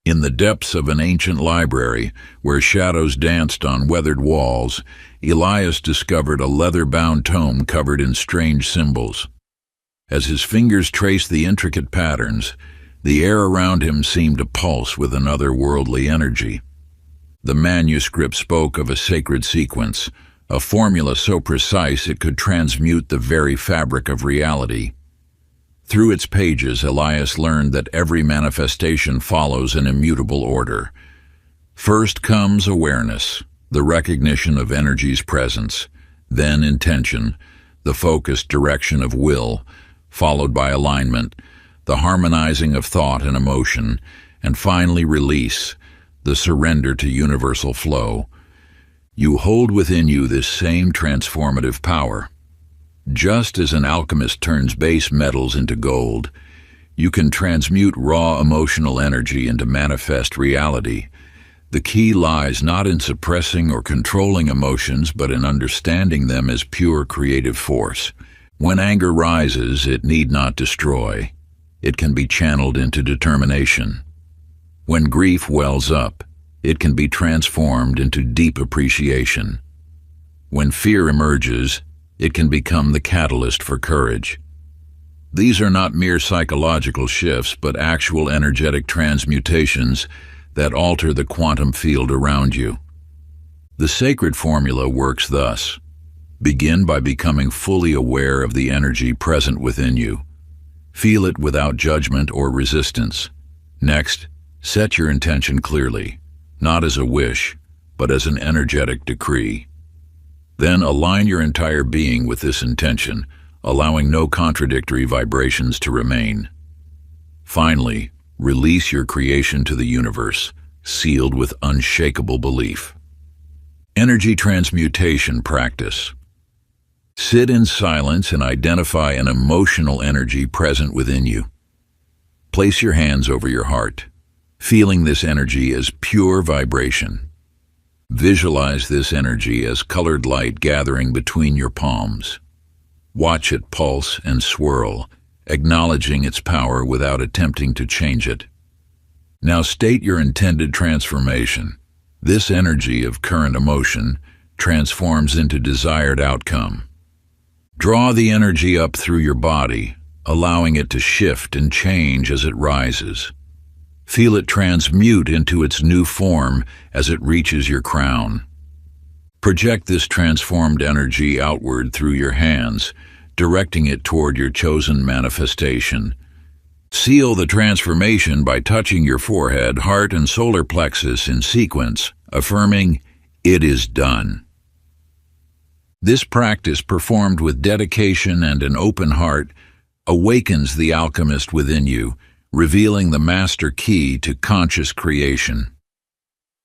In the depths of an ancient library, where shadows danced on weathered walls, Elias discovered a leather-bound tome covered in strange symbols. As his fingers traced the intricate patterns, the air around him seemed to pulse with an otherworldly energy. The manuscript spoke of a sacred sequence, a formula so precise it could transmute the very fabric of reality. Through its pages, Elias learned that every manifestation follows an immutable order. First comes awareness, the recognition of energy's presence, then intention, the focused direction of will, followed by alignment, the harmonizing of thought and emotion, and finally release, the surrender to universal flow. You hold within you this same transformative power. Just as an alchemist turns base metals into gold, you can transmute raw emotional energy into manifest reality. The key lies not in suppressing or controlling emotions, but in understanding them as pure creative force. When anger rises, it need not destroy. It can be channeled into determination. When grief wells up, it can be transformed into deep appreciation. When fear emerges, it can become the catalyst for courage. These are not mere psychological shifts, but actual energetic transmutations that alter the quantum field around you. The sacred formula works thus. Begin by becoming fully aware of the energy present within you. Feel it without judgment or resistance. Next, set your intention clearly, not as a wish, but as an energetic decree. Then align your entire being with this intention, allowing no contradictory vibrations to remain. Finally, release your creation to the universe, sealed with unshakable belief. Energy transmutation practice. Sit in silence and identify an emotional energy present within you. Place your hands over your heart, feeling this energy as pure vibration. Visualize this energy as colored light gathering between your palms. Watch it pulse and swirl, acknowledging its power without attempting to change it. Now state your intended transformation. This energy of current emotion transforms into desired outcome. Draw the energy up through your body, allowing it to shift and change as it rises. Feel it transmute into its new form as it reaches your crown. Project this transformed energy outward through your hands, directing it toward your chosen manifestation. Seal the transformation by touching your forehead, heart, and solar plexus in sequence, affirming, "It is done." This practice, performed with dedication and an open heart, awakens the alchemist within you, revealing the master key to conscious creation.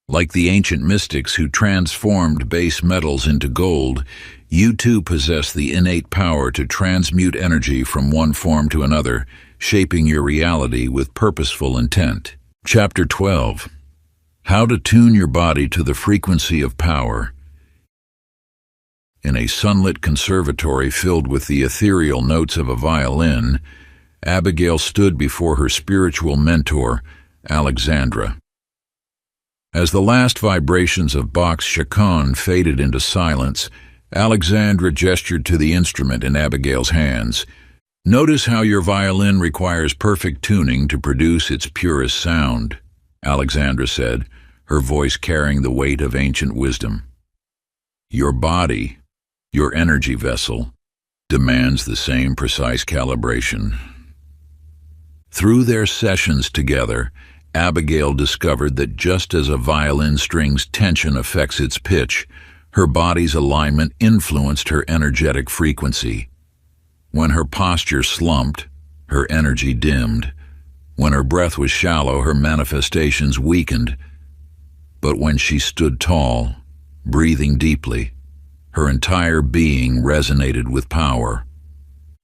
Like the ancient mystics who transformed base metals into gold, you too possess the innate power to transmute energy from one form to another, shaping your reality with purposeful intent. Chapter 12. How to tune your body to the frequency of power. In a sunlit conservatory filled with the ethereal notes of a violin, Abigail stood before her spiritual mentor, Alexandra. As the last vibrations of Bach's chaconne faded into silence, Alexandra gestured to the instrument in Abigail's hands. "Notice how your violin requires perfect tuning to produce its purest sound," Alexandra said, her voice carrying the weight of ancient wisdom. "Your body, your energy vessel, demands the same precise calibration." Through their sessions together, Abigail discovered that just as a violin string's tension affects its pitch, her body's alignment influenced her energetic frequency. When her posture slumped, her energy dimmed. When her breath was shallow, her manifestations weakened. But when she stood tall, breathing deeply, her entire being resonated with power.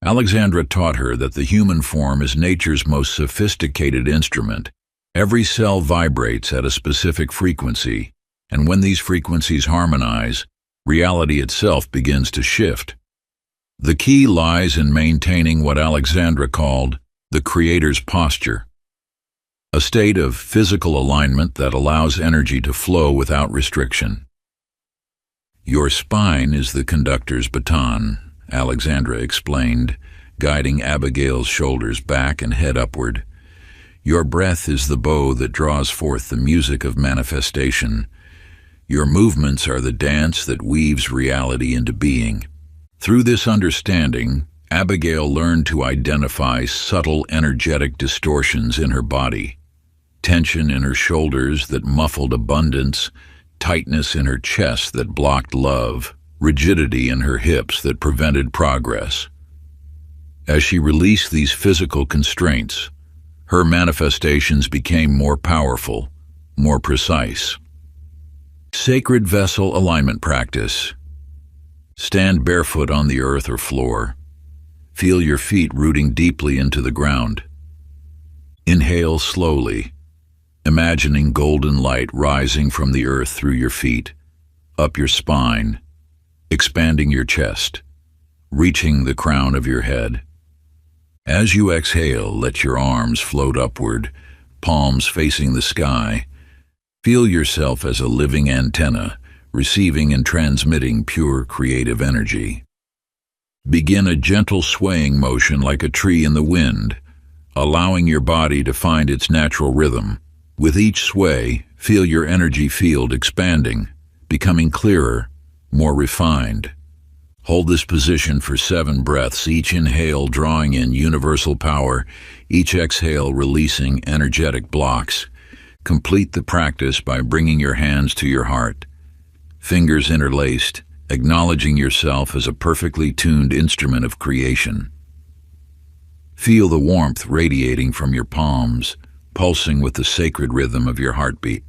Alexandra taught her that the human form is nature's most sophisticated instrument. Every cell vibrates at a specific frequency, and when these frequencies harmonize, reality itself begins to shift. The key lies in maintaining what Alexandra called the creator's posture, a state of physical alignment that allows energy to flow without restriction. "Your spine is the conductor's baton," Alexandra explained, guiding Abigail's shoulders back and head upward. "Your breath is the bow that draws forth the music of manifestation. Your movements are the dance that weaves reality into being." Through this understanding, Abigail learned to identify subtle energetic distortions in her body. Tension in her shoulders that muffled abundance, tightness in her chest that blocked love, rigidity in her hips that prevented progress. As she released these physical constraints, her manifestations became more powerful, more precise. Sacred Vessel Alignment Practice. Stand barefoot on the earth or floor. Feel your feet rooting deeply into the ground. Inhale slowly, imagining golden light rising from the earth through your feet, up your spine, expanding your chest, reaching the crown of your head. As you exhale, let your arms float upward, palms facing the sky. Feel yourself as a living antenna, receiving and transmitting pure creative energy. Begin a gentle swaying motion like a tree in the wind, allowing your body to find its natural rhythm. With each sway, feel your energy field expanding, becoming clearer, more refined. Hold this position for 7 breaths, each inhale drawing in universal power, each exhale releasing energetic blocks. Complete the practice by bringing your hands to your heart, fingers interlaced, acknowledging yourself as a perfectly tuned instrument of creation. Feel the warmth radiating from your palms, pulsing with the sacred rhythm of your heartbeat.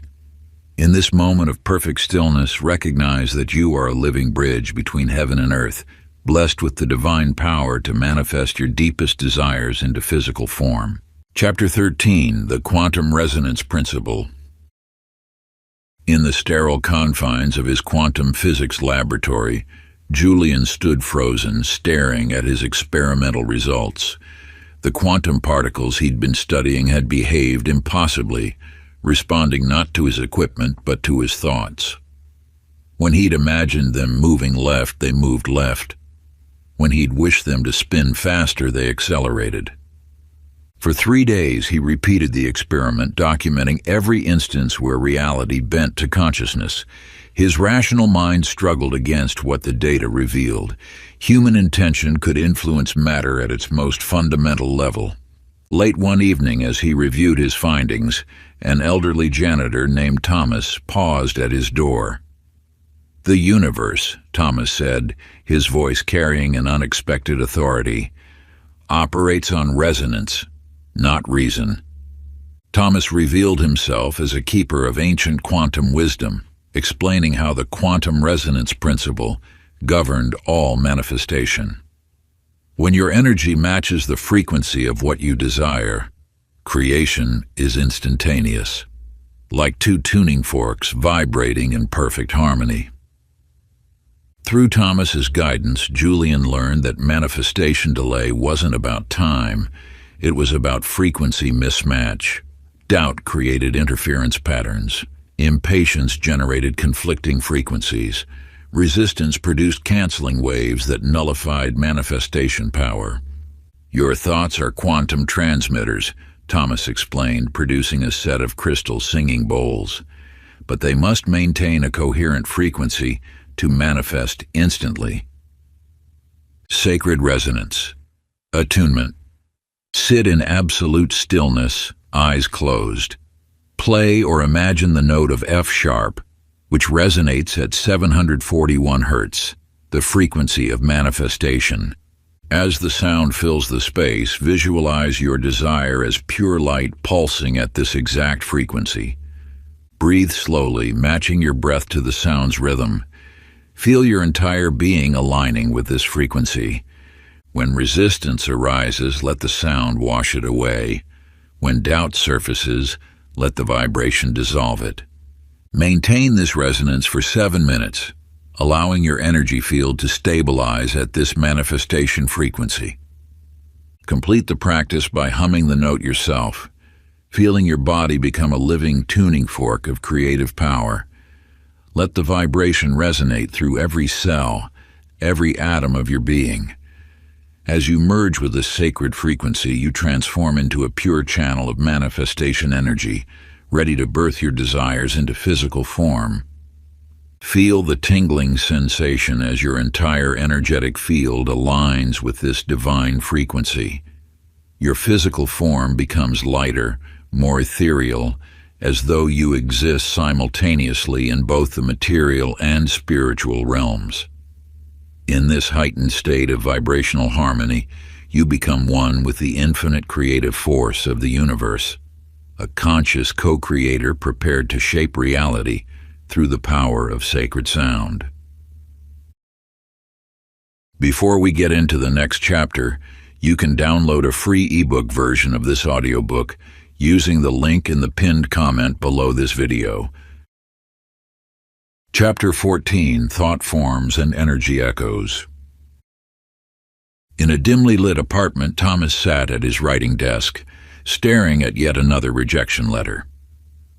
In this moment of perfect stillness, recognize that you are a living bridge between heaven and earth, blessed with the divine power to manifest your deepest desires into physical form. Chapter 13, The Quantum Resonance Principle. In the sterile confines of his quantum physics laboratory, Julian stood frozen, staring at his experimental results. The quantum particles he'd been studying had behaved impossibly, responding not to his equipment but to his thoughts. When he'd imagined them moving left, they moved left. When he'd wished them to spin faster, they accelerated. For 3 days he repeated the experiment, documenting every instance where reality bent to consciousness. His rational mind struggled against what the data revealed. Human intention could influence matter at its most fundamental level. Late one evening, as he reviewed his findings, an elderly janitor named Thomas paused at his door. "The universe," Thomas said, his voice carrying an unexpected authority, "operates on resonance, not reason." Thomas revealed himself as a keeper of ancient quantum wisdom, explaining how the quantum resonance principle governed all manifestation. When your energy matches the frequency of what you desire, creation is instantaneous, like 2 tuning forks vibrating in perfect harmony. Through Thomas's guidance, Julian learned that manifestation delay wasn't about time, it was about frequency mismatch. Doubt created interference patterns. Impatience generated conflicting frequencies. Resistance produced canceling waves that nullified manifestation power. "Your thoughts are quantum transmitters," Thomas explained, producing a set of crystal singing bowls. "But they must maintain a coherent frequency to manifest instantly." Sacred Resonance. Attunement. Sit in absolute stillness, eyes closed. Play or imagine the note of F sharp, which resonates at 741 Hz, the frequency of manifestation. As the sound fills the space, visualize your desire as pure light pulsing at this exact frequency. Breathe slowly, matching your breath to the sound's rhythm. Feel your entire being aligning with this frequency. When resistance arises, let the sound wash it away. When doubt surfaces, let the vibration dissolve it. Maintain this resonance for 7 minutes, allowing your energy field to stabilize at this manifestation frequency. Complete the practice by humming the note yourself, feeling your body become a living tuning fork of creative power. Let the vibration resonate through every cell, every atom of your being. As you merge with this sacred frequency, you transform into a pure channel of manifestation energy, ready to birth your desires into physical form. Feel the tingling sensation as your entire energetic field aligns with this divine frequency. Your physical form becomes lighter, more ethereal, as though you exist simultaneously in both the material and spiritual realms. In this heightened state of vibrational harmony, you become one with the infinite creative force of the universe, a conscious co-creator prepared to shape reality through the power of sacred sound. Before we get into the next chapter, you can download a free ebook version of this audiobook using the link in the pinned comment below this video. Chapter 14, Thought Forms and Energy Echoes. In a dimly lit apartment, Thomas sat at his writing desk, staring at yet another rejection letter.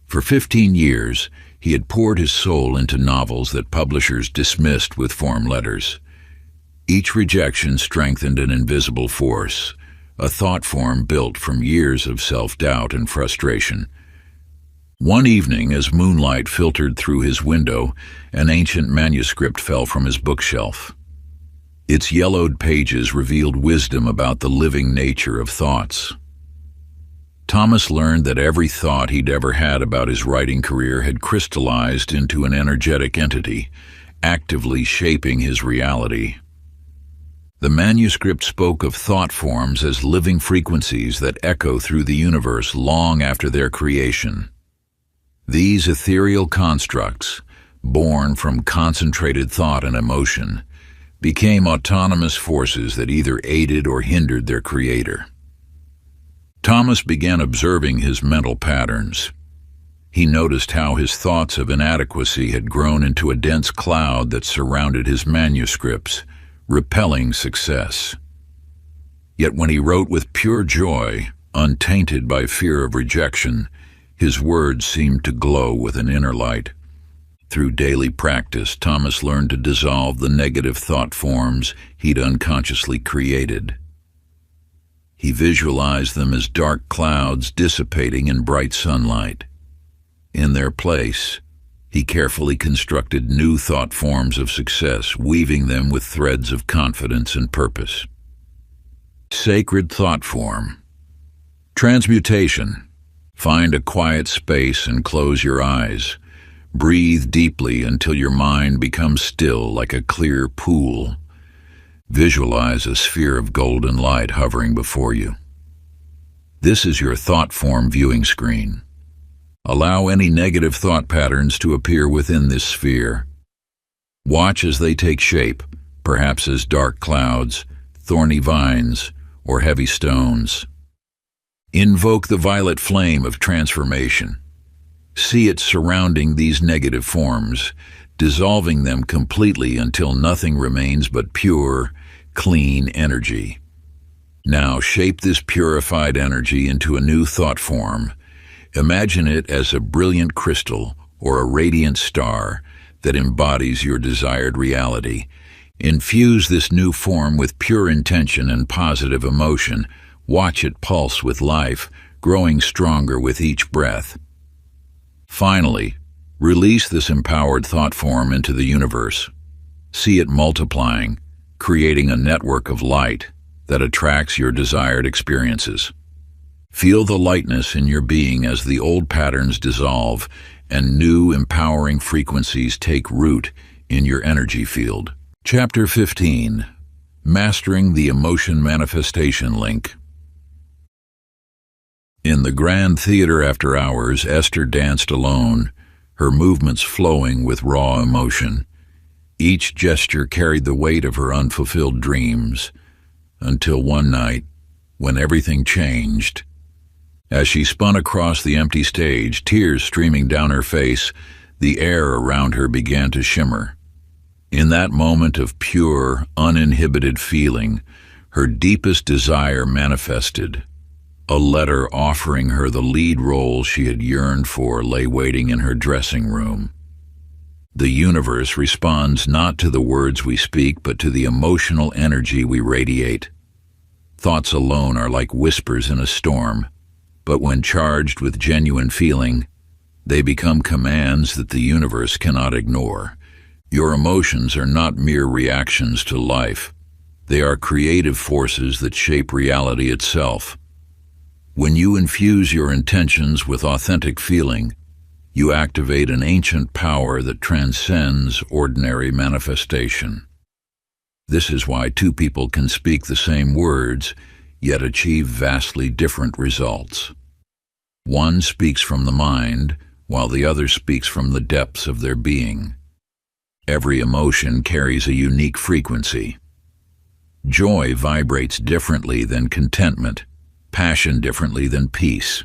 For 15 years, he had poured his soul into novels that publishers dismissed with form letters. Each rejection strengthened an invisible force, a thought form built from years of self-doubt and frustration. One evening, as moonlight filtered through his window, an ancient manuscript fell from his bookshelf. Its yellowed pages revealed wisdom about the living nature of thoughts. Thomas learned that every thought he'd ever had about his writing career had crystallized into an energetic entity, actively shaping his reality. The manuscript spoke of thought forms as living frequencies that echo through the universe long after their creation. These ethereal constructs, born from concentrated thought and emotion, became autonomous forces that either aided or hindered their creator. Thomas began observing his mental patterns. He noticed how his thoughts of inadequacy had grown into a dense cloud that surrounded his manuscripts, repelling success. Yet when he wrote with pure joy, untainted by fear of rejection, his words seemed to glow with an inner light. Through daily practice, Thomas learned to dissolve the negative thought forms he'd unconsciously created. He visualized them as dark clouds dissipating in bright sunlight. In their place, he carefully constructed new thought forms of success, weaving them with threads of confidence and purpose. Sacred thought form. Transmutation. Find a quiet space and close your eyes. Breathe deeply until your mind becomes still like a clear pool. Visualize a sphere of golden light hovering before you. This is your thought form viewing screen. Allow any negative thought patterns to appear within this sphere. Watch as they take shape, perhaps as dark clouds, thorny vines, or heavy stones. Invoke the violet flame of transformation. See it surrounding these negative forms, dissolving them completely until nothing remains but pure, clean energy. Now shape this purified energy into a new thought form. Imagine it as a brilliant crystal or a radiant star that embodies your desired reality. Infuse this new form with pure intention and positive emotion. Watch it pulse with life, growing stronger with each breath. Finally, release this empowered thought form into the universe. See it multiplying, creating a network of light that attracts your desired experiences. Feel the lightness in your being as the old patterns dissolve and new empowering frequencies take root in your energy field. Chapter 15. Mastering the Emotion Manifestation Link. In the grand theater after hours, Esther danced alone, her movements flowing with raw emotion. Each gesture carried the weight of her unfulfilled dreams, until one night, when everything changed. As she spun across the empty stage, tears streaming down her face, the air around her began to shimmer. In that moment of pure, uninhibited feeling, her deepest desire manifested. A letter offering her the lead role she had yearned for lay waiting in her dressing room. The universe responds not to the words we speak, but to the emotional energy we radiate. Thoughts alone are like whispers in a storm, but when charged with genuine feeling, they become commands that the universe cannot ignore. Your emotions are not mere reactions to life. They are creative forces that shape reality itself. When you infuse your intentions with authentic feeling, you activate an ancient power that transcends ordinary manifestation. This is why two people can speak the same words, yet achieve vastly different results. One speaks from the mind, while the other speaks from the depths of their being. Every emotion carries a unique frequency. Joy vibrates differently than contentment, passion differently than peace.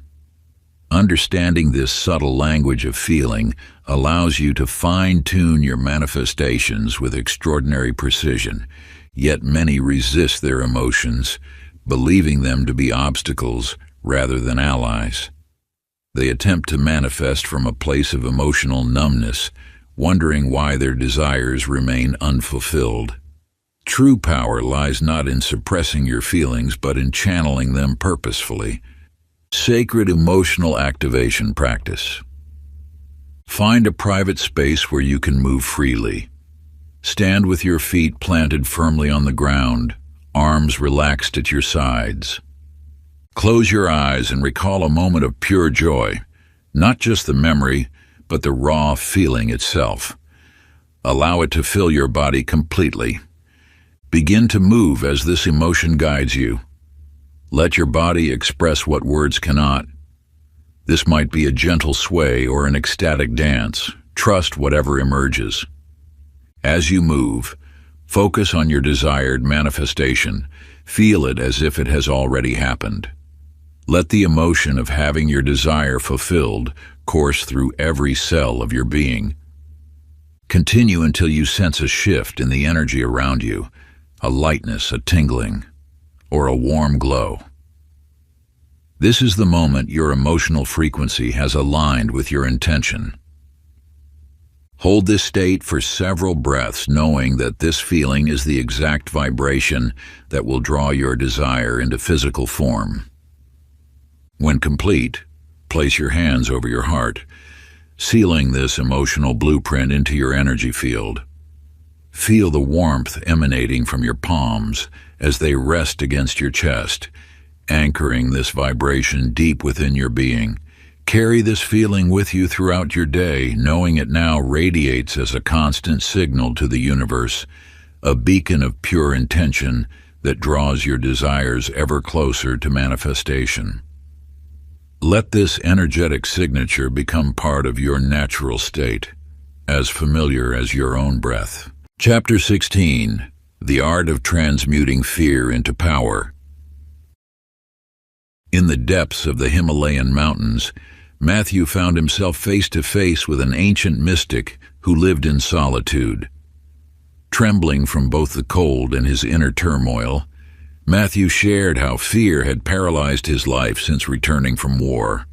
Understanding this subtle language of feeling allows you to fine-tune your manifestations with extraordinary precision, yet many resist their emotions, believing them to be obstacles rather than allies. They attempt to manifest from a place of emotional numbness, wondering why their desires remain unfulfilled. True power lies not in suppressing your feelings, but in channeling them purposefully. Sacred emotional activation practice. Find a private space where you can move freely. Stand with your feet planted firmly on the ground, arms relaxed at your sides. Close your eyes and recall a moment of pure joy, not just the memory, but the raw feeling itself. Allow it to fill your body completely. Begin to move as this emotion guides you. Let your body express what words cannot. This might be a gentle sway or an ecstatic dance. Trust whatever emerges. As you move, focus on your desired manifestation. Feel it as if it has already happened. Let the emotion of having your desire fulfilled course through every cell of your being. Continue until you sense a shift in the energy around you, a lightness, a tingling, or a warm glow. This is the moment your emotional frequency has aligned with your intention. Hold this state for several breaths, knowing that this feeling is the exact vibration that will draw your desire into physical form. When complete, place your hands over your heart, sealing this emotional blueprint into your energy field. Feel the warmth emanating from your palms as they rest against your chest, anchoring this vibration deep within your being. Carry this feeling with you throughout your day, knowing it now radiates as a constant signal to the universe, a beacon of pure intention that draws your desires ever closer to manifestation. Let this energetic signature become part of your natural state, as familiar as your own breath. Chapter 16. The Art of Transmuting Fear into Power. In the depths of the Himalayan mountains, Matthew found himself face to face with an ancient mystic who lived in solitude. Trembling from both the cold and his inner turmoil, Matthew shared how fear had paralyzed his life since returning from war.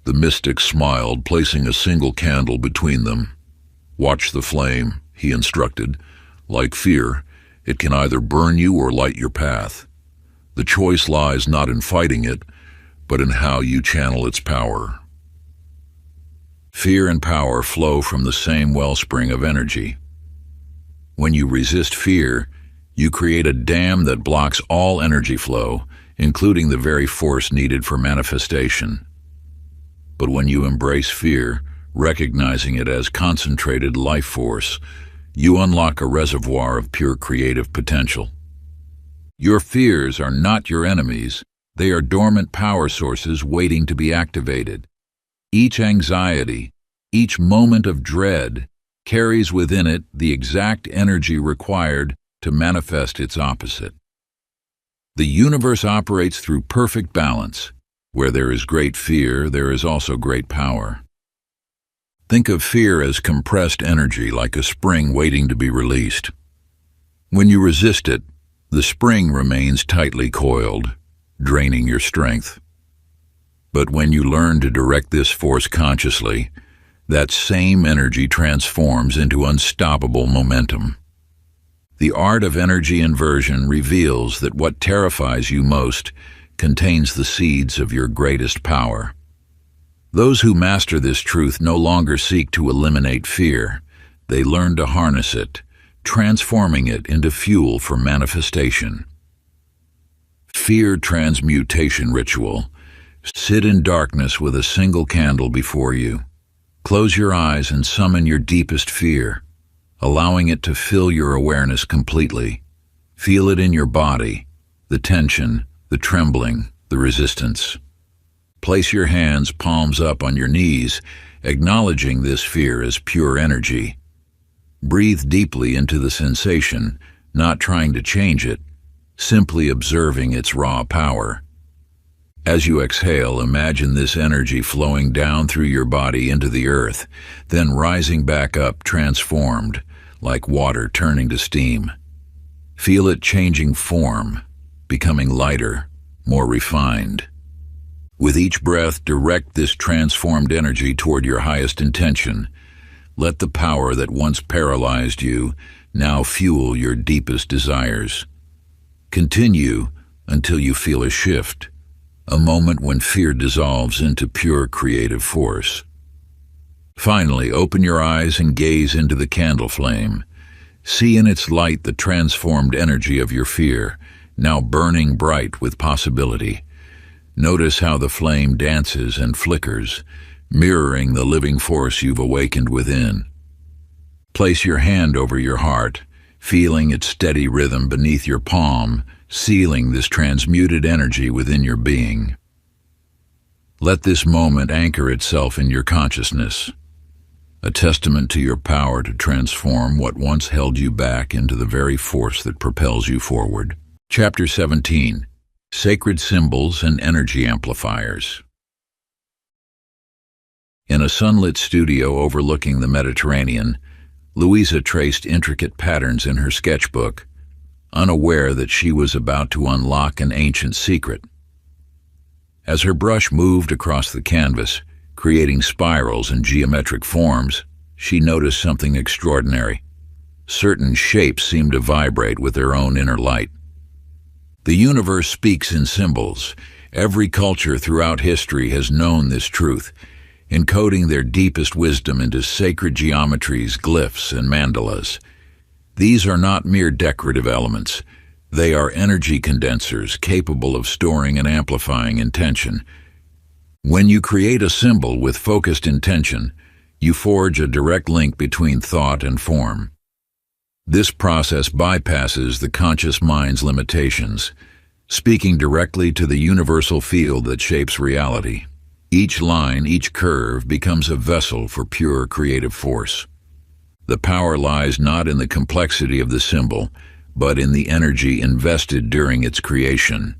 The mystic smiled, placing a single candle between them. "Watch the flame," he instructed. "Like fear, it can either burn you or light your path. The choice lies not in fighting it, but in how you channel its power." Fear and power flow from the same wellspring of energy. When you resist fear, you create a dam that blocks all energy flow, including the very force needed for manifestation. But when you embrace fear, recognizing it as concentrated life force, you unlock a reservoir of pure creative potential. Your fears are not your enemies. They are dormant power sources waiting to be activated. Each anxiety, each moment of dread, carries within it the exact energy required to manifest its opposite. The universe operates through perfect balance. Where there is great fear, there is also great power. Think of fear as compressed energy, like a spring waiting to be released. When you resist it, the spring remains tightly coiled, draining your strength. But when you learn to direct this force consciously, that same energy transforms into unstoppable momentum. The art of energy inversion reveals that what terrifies you most contains the seeds of your greatest power. Those who master this truth no longer seek to eliminate fear. They learn to harness it, transforming it into fuel for manifestation. Fear Transmutation Ritual. Sit in darkness with a single candle before you. Close your eyes and summon your deepest fear. allowing it to fill your awareness completely. Feel it in your body, the tension, the trembling, the resistance. Place your hands palms up on your knees, acknowledging this fear as pure energy. Breathe deeply into the sensation, not trying to change it, simply observing its raw power. As you exhale, imagine this energy flowing down through your body into the earth, then rising back up transformed, like water turning to steam. Feel it changing form, becoming lighter, more refined. With each breath, direct this transformed energy toward your highest intention. Let the power that once paralyzed you now fuel your deepest desires. Continue until you feel a shift, a moment when fear dissolves into pure creative force. Finally, open your eyes and gaze into the candle flame. See in its light the transformed energy of your fear, now burning bright with possibility. Notice how the flame dances and flickers, mirroring the living force you've awakened within. Place your hand over your heart, feeling its steady rhythm beneath your palm, sealing this transmuted energy within your being. Let this moment anchor itself in your consciousness, a testament to your power to transform what once held you back into the very force that propels you forward. Chapter 17. Sacred Symbols and Energy Amplifiers. In a sunlit studio overlooking the Mediterranean, Louisa traced intricate patterns in her sketchbook, unaware that she was about to unlock an ancient secret. As her brush moved across the canvas, creating spirals and geometric forms, she noticed something extraordinary. Certain shapes seemed to vibrate with their own inner light. The universe speaks in symbols. Every culture throughout history has known this truth, encoding their deepest wisdom into sacred geometries, glyphs, and mandalas. These are not mere decorative elements. They are energy condensers capable of storing and amplifying intention. When you create a symbol with focused intention, you forge a direct link between thought and form. This process bypasses the conscious mind's limitations, speaking directly to the universal field that shapes reality. Each line, each curve becomes a vessel for pure creative force. The power lies not in the complexity of the symbol, but in the energy invested during its creation.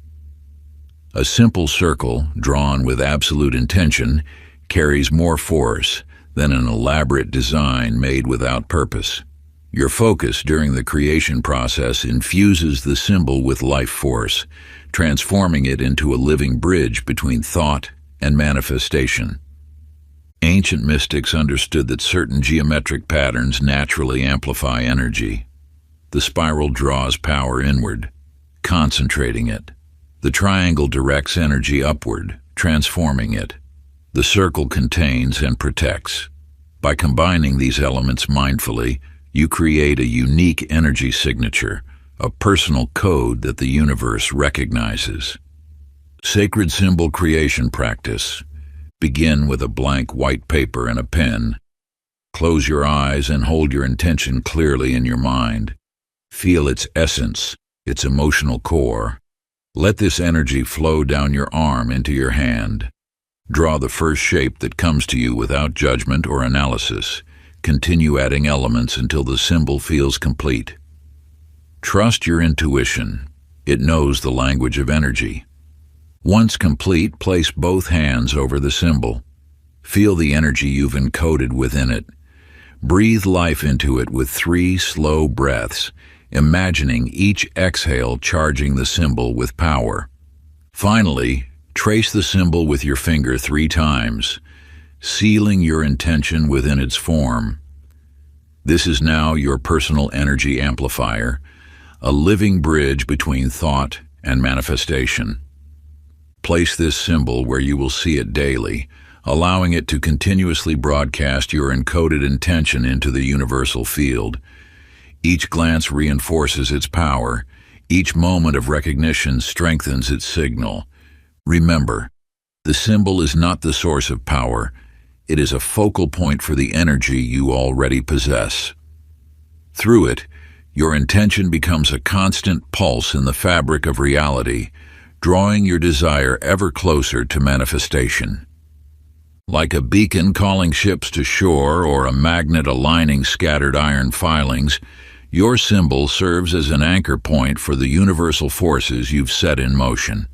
A simple circle, drawn with absolute intention, carries more force than an elaborate design made without purpose. Your focus during the creation process infuses the symbol with life force, transforming it into a living bridge between thought and manifestation. Ancient mystics understood that certain geometric patterns naturally amplify energy. The spiral draws power inward, concentrating it. The triangle directs energy upward, transforming it. The circle contains and protects. By combining these elements mindfully, you create a unique energy signature, a personal code that the universe recognizes. Sacred symbol creation practice. Begin with a blank white paper and a pen. Close your eyes and hold your intention clearly in your mind. Feel its essence, its emotional core. Let this energy flow down your arm into your hand. Draw the first shape that comes to you without judgment or analysis. Continue adding elements until the symbol feels complete. Trust your intuition. It knows the language of energy. Once complete, place both hands over the symbol. Feel the energy you've encoded within it. Breathe life into it with 3 slow breaths, imagining each exhale charging the symbol with power. Finally, trace the symbol with your finger 3 times, sealing your intention within its form. This is now your personal energy amplifier, a living bridge between thought and manifestation. Place this symbol where you will see it daily, allowing it to continuously broadcast your encoded intention into the universal field. Each glance reinforces its power. Each moment of recognition strengthens its signal. Remember, the symbol is not the source of power. It is a focal point for the energy you already possess. Through it, your intention becomes a constant pulse in the fabric of reality, drawing your desire ever closer to manifestation. Like a beacon calling ships to shore or a magnet aligning scattered iron filings, your symbol serves as an anchor point for the universal forces you've set in motion.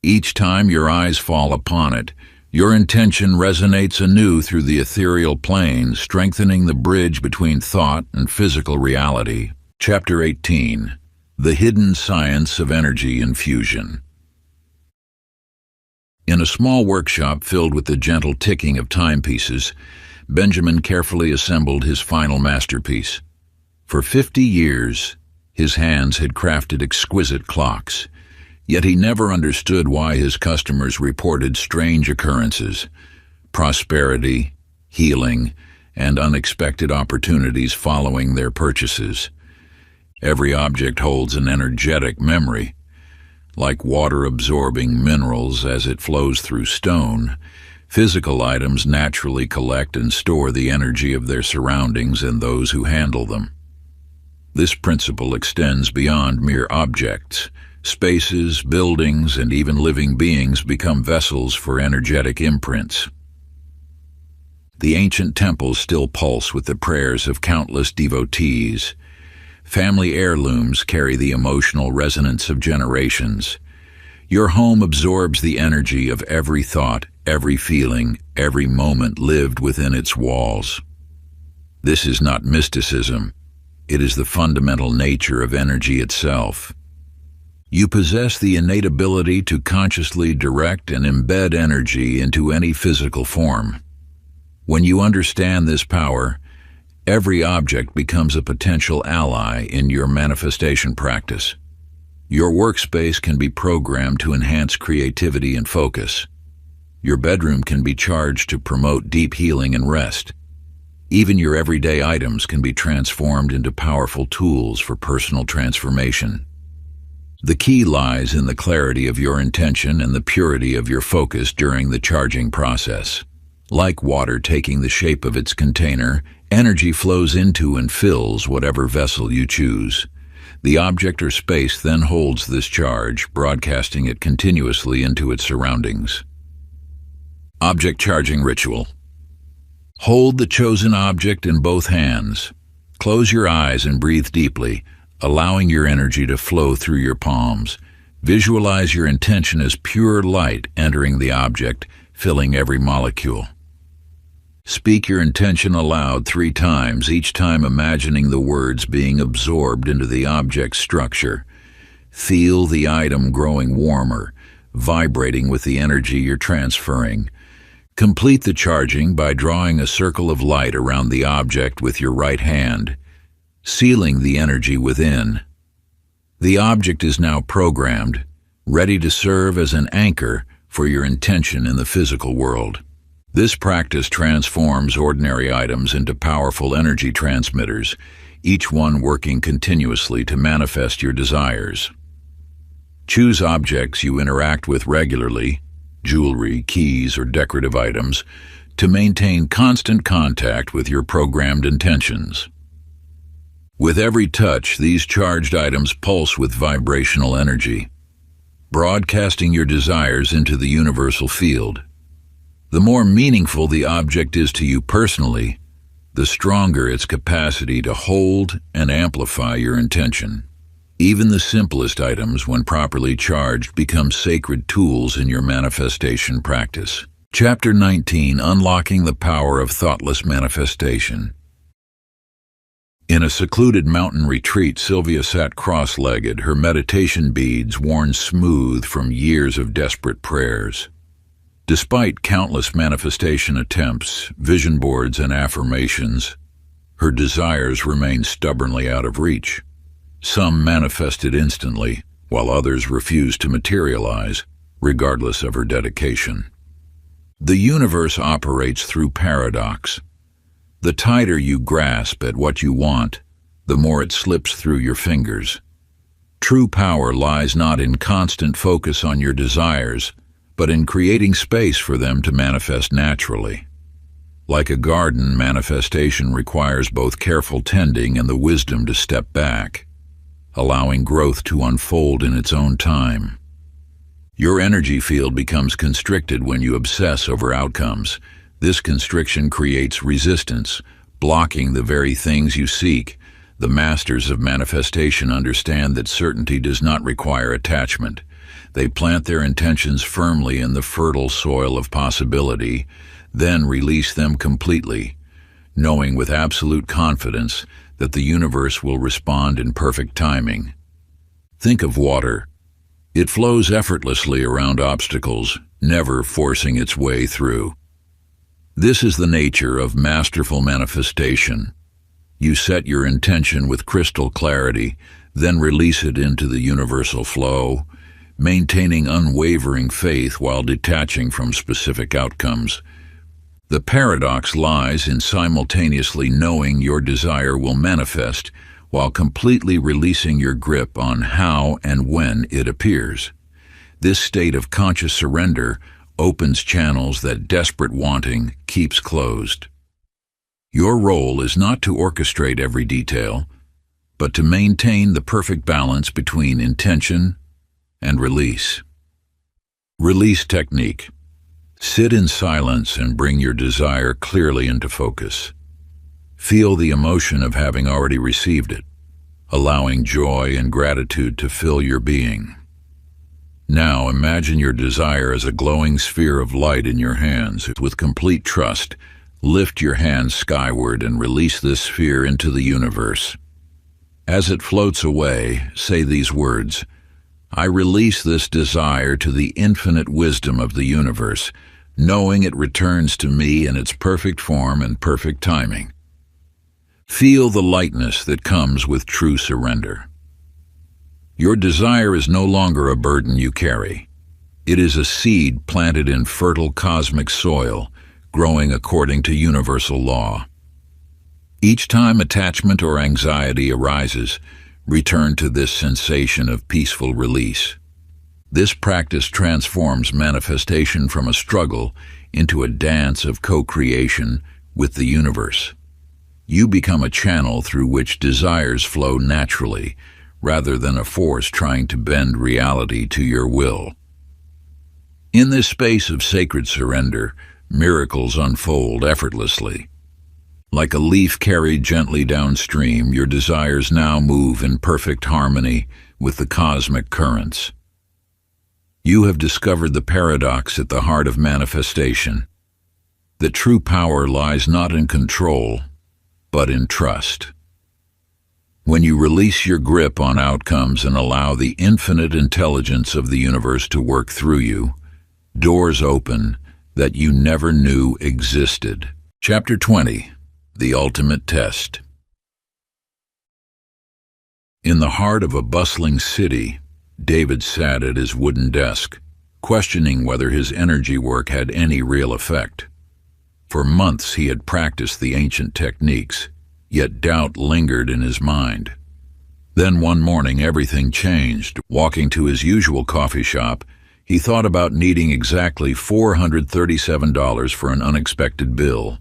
Each time your eyes fall upon it, your intention resonates anew through the ethereal plane, strengthening the bridge between thought and physical reality. Chapter 18. The Hidden Science of Energy Infusion. In a small workshop filled with the gentle ticking of timepieces, Benjamin carefully assembled his final masterpiece. For 50 years, his hands had crafted exquisite clocks, yet he never understood why his customers reported strange occurrences, prosperity, healing, and unexpected opportunities following their purchases. Every object holds an energetic memory. Like water-absorbing minerals as it flows through stone, physical items naturally collect and store the energy of their surroundings and those who handle them. This principle extends beyond mere objects. Spaces, buildings, and even living beings become vessels for energetic imprints. The ancient temples still pulse with the prayers of countless devotees. Family heirlooms carry the emotional resonance of generations. Your home absorbs the energy of every thought, every feeling, every moment lived within its walls. This is not mysticism. It is the fundamental nature of energy itself. You possess the innate ability to consciously direct and embed energy into any physical form. When you understand this power, every object becomes a potential ally in your manifestation practice. Your workspace can be programmed to enhance creativity and focus. Your bedroom can be charged to promote deep healing and rest. Even your everyday items can be transformed into powerful tools for personal transformation. The key lies in the clarity of your intention and the purity of your focus during the charging process. Like water taking the shape of its container, energy flows into and fills whatever vessel you choose. The object or space then holds this charge, broadcasting it continuously into its surroundings. Object Charging Ritual. Hold the chosen object in both hands. Close your eyes and breathe deeply, allowing your energy to flow through your palms. Visualize your intention as pure light entering the object, filling every molecule. Speak your intention aloud 3 times, each time imagining the words being absorbed into the object's structure. Feel the item growing warmer, vibrating with the energy you're transferring. Complete the charging by drawing a circle of light around the object with your right hand, sealing the energy within. The object is now programmed, ready to serve as an anchor for your intention in the physical world. This practice transforms ordinary items into powerful energy transmitters, each one working continuously to manifest your desires. Choose objects you interact with regularly, jewelry, keys, or decorative items, to maintain constant contact with your programmed intentions. With every touch, these charged items pulse with vibrational energy, broadcasting your desires into the universal field. The more meaningful the object is to you personally, the stronger its capacity to hold and amplify your intention. Even the simplest items, when properly charged, become sacred tools in your manifestation practice. Chapter 19. Unlocking the Power of Thoughtless Manifestation. In a secluded mountain retreat, Sylvia sat cross-legged, her meditation beads worn smooth from years of desperate prayers. Despite countless manifestation attempts, vision boards, and affirmations, her desires remained stubbornly out of reach. Some manifested instantly, while others refused to materialize, regardless of her dedication. The universe operates through paradox. The tighter you grasp at what you want, the more it slips through your fingers. True power lies not in constant focus on your desires, but in creating space for them to manifest naturally. Like a garden, manifestation requires both careful tending and the wisdom to step back, allowing growth to unfold in its own time. Your energy field becomes constricted when you obsess over outcomes. This constriction creates resistance, blocking the very things you seek. The masters of manifestation understand that certainty does not require attachment. They plant their intentions firmly in the fertile soil of possibility, then release them completely, knowing with absolute confidence that the universe will respond in perfect timing. Think of water. It flows effortlessly around obstacles, never forcing its way through. This is the nature of masterful manifestation. You set your intention with crystal clarity, then release it into the universal flow, maintaining unwavering faith while detaching from specific outcomes. The paradox lies in simultaneously knowing your desire will manifest while completely releasing your grip on how and when it appears. This state of conscious surrender opens channels that desperate wanting keeps closed. Your role is not to orchestrate every detail, but to maintain the perfect balance between intention and release. Release technique. Sit in silence and bring your desire clearly into focus. Feel the emotion of having already received it, allowing joy and gratitude to fill your being. Now imagine your desire as a glowing sphere of light in your hands. With complete trust, lift your hands skyward and release this sphere into the universe. As it floats away, say these words: I release this desire to the infinite wisdom of the universe, knowing it returns to me in its perfect form and perfect timing. Feel the lightness that comes with true surrender. Your desire is no longer a burden you carry. It is a seed planted in fertile cosmic soil, growing according to universal law. Each time attachment or anxiety arises, return to this sensation of peaceful release. This practice transforms manifestation from a struggle into a dance of co-creation with the universe. You become a channel through which desires flow naturally, rather than a force trying to bend reality to your will. In this space of sacred surrender, miracles unfold effortlessly. Like a leaf carried gently downstream, your desires now move in perfect harmony with the cosmic currents. You have discovered the paradox at the heart of manifestation. That true power lies not in control, but in trust. When you release your grip on outcomes and allow the infinite intelligence of the universe to work through you, doors open that you never knew existed. Chapter 20. The Ultimate Test. In the heart of a bustling city, David sat at his wooden desk, questioning whether his energy work had any real effect. For months he had practiced the ancient techniques, yet doubt lingered in his mind. Then one morning everything changed. Walking to his usual coffee shop, he thought about needing exactly $437 for an unexpected bill.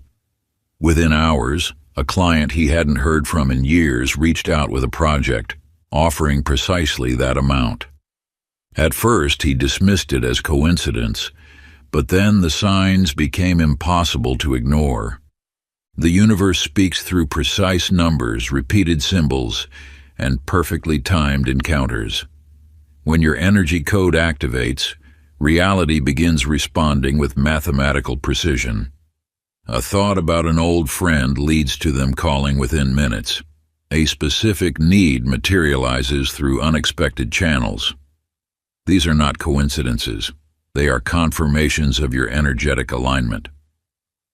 Within hours, a client he hadn't heard from in years reached out with a project, offering precisely that amount. At first, he dismissed it as coincidence, but then the signs became impossible to ignore. The universe speaks through precise numbers, repeated symbols, and perfectly timed encounters. When your energy code activates, reality begins responding with mathematical precision. A thought about an old friend leads to them calling within minutes. A specific need materializes through unexpected channels. These are not coincidences. They are confirmations of your energetic alignment.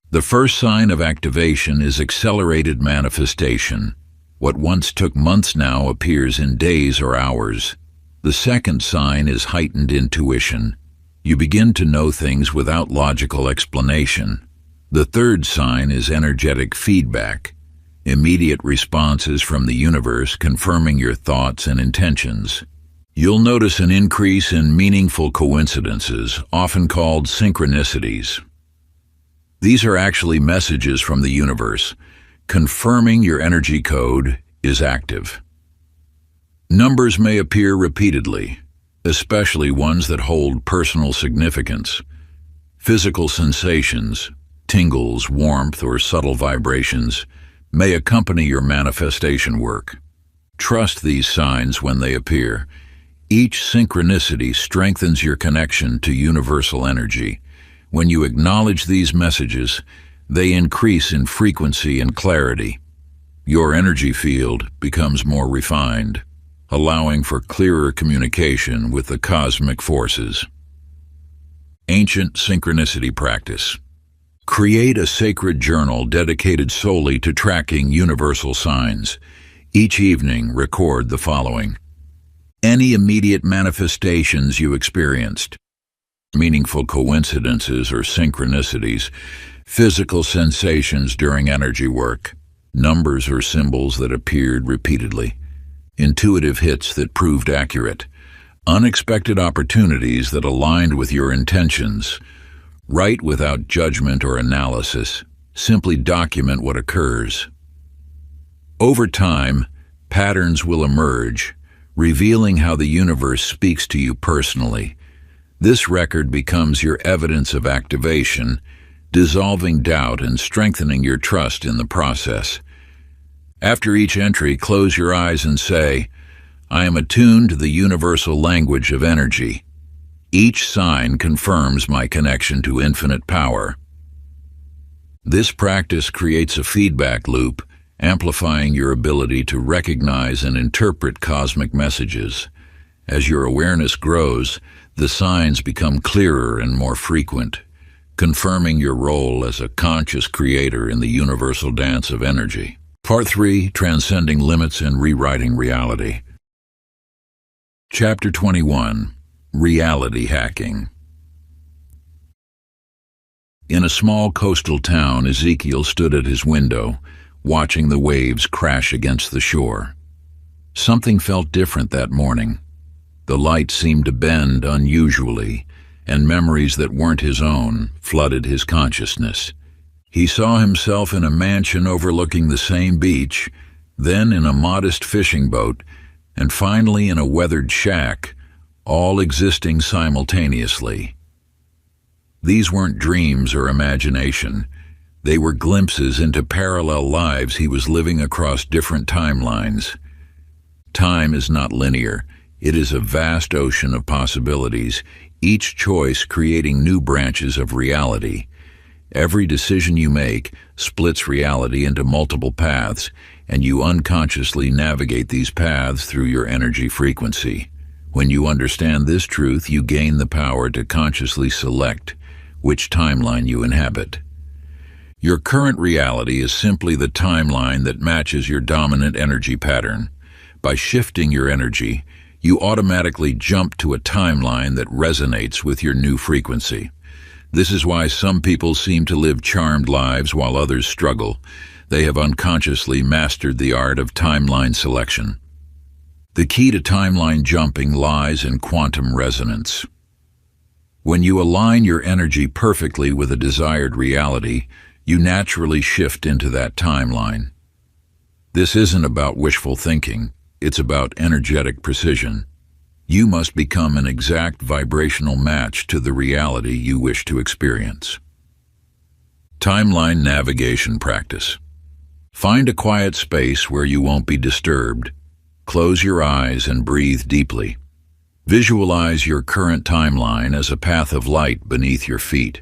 The first sign of activation is accelerated manifestation. What once took months now appears in days or hours. The second sign is heightened intuition. You begin to know things without logical explanation. The third sign is energetic feedback. Immediate responses from the universe confirming your thoughts and intentions. You'll notice an increase in meaningful coincidences, often called synchronicities. These are actually messages from the universe, confirming your energy code is active. Numbers may appear repeatedly, especially ones that hold personal significance. Physical sensations, tingles, warmth, or subtle vibrations may accompany your manifestation work. Trust these signs when they appear. Each synchronicity strengthens your connection to universal energy. When you acknowledge these messages, they increase in frequency and clarity. Your energy field becomes more refined, allowing for clearer communication with the cosmic forces. Ancient synchronicity practice. Create a sacred journal dedicated solely to tracking universal signs. Each evening, record the following: any immediate manifestations you experienced, meaningful coincidences or synchronicities, physical sensations during energy work, numbers or symbols that appeared repeatedly, intuitive hits that proved accurate, unexpected opportunities that aligned with your intentions. Write without judgment or analysis. Simply document what occurs. Over time, patterns will emerge, revealing how the universe speaks to you personally. This record becomes your evidence of activation, dissolving doubt and strengthening your trust in the process. After each entry, close your eyes and say, I am attuned to the universal language of energy. Each sign confirms my connection to infinite power. This practice creates a feedback loop, amplifying your ability to recognize and interpret cosmic messages. As your awareness grows, the signs become clearer and more frequent, confirming your role as a conscious creator in the universal dance of energy. Part 3, Transcending Limits and Rewriting Reality. Chapter 21, Reality Hacking. In a small coastal town, Ezekiel stood at his window, watching the waves crash against the shore. Something felt different that morning. The light seemed to bend unusually, and memories that weren't his own flooded his consciousness. He saw himself in a mansion overlooking the same beach, then in a modest fishing boat, and finally in a weathered shack, all existing simultaneously. These weren't dreams or imagination. They were glimpses into parallel lives he was living across different timelines. Time is not linear. It is a vast ocean of possibilities, each choice creating new branches of reality. Every decision you make splits reality into multiple paths, and you unconsciously navigate these paths through your energy frequency. When you understand this truth, you gain the power to consciously select which timeline you inhabit. Your current reality is simply the timeline that matches your dominant energy pattern. By shifting your energy, you automatically jump to a timeline that resonates with your new frequency. This is why some people seem to live charmed lives while others struggle. They have unconsciously mastered the art of timeline selection. The key to timeline jumping lies in quantum resonance. When you align your energy perfectly with a desired reality, you naturally shift into that timeline. This isn't about wishful thinking, it's about energetic precision. You must become an exact vibrational match to the reality you wish to experience. Timeline navigation practice. Find a quiet space where you won't be disturbed. Close your eyes and breathe deeply. Visualize your current timeline as a path of light beneath your feet.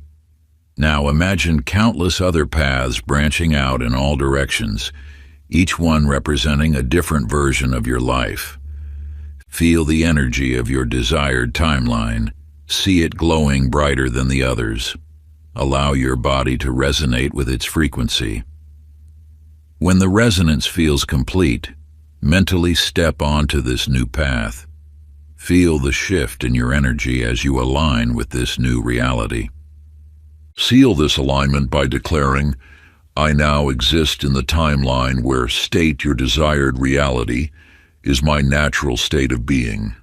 Now imagine countless other paths branching out in all directions, each one representing a different version of your life. Feel the energy of your desired timeline. See it glowing brighter than the others. Allow your body to resonate with its frequency. When the resonance feels complete, mentally step onto this new path. Feel the shift in your energy as you align with this new reality. Seal this alignment by declaring, I now exist in the timeline where state your desired reality is my natural state of being.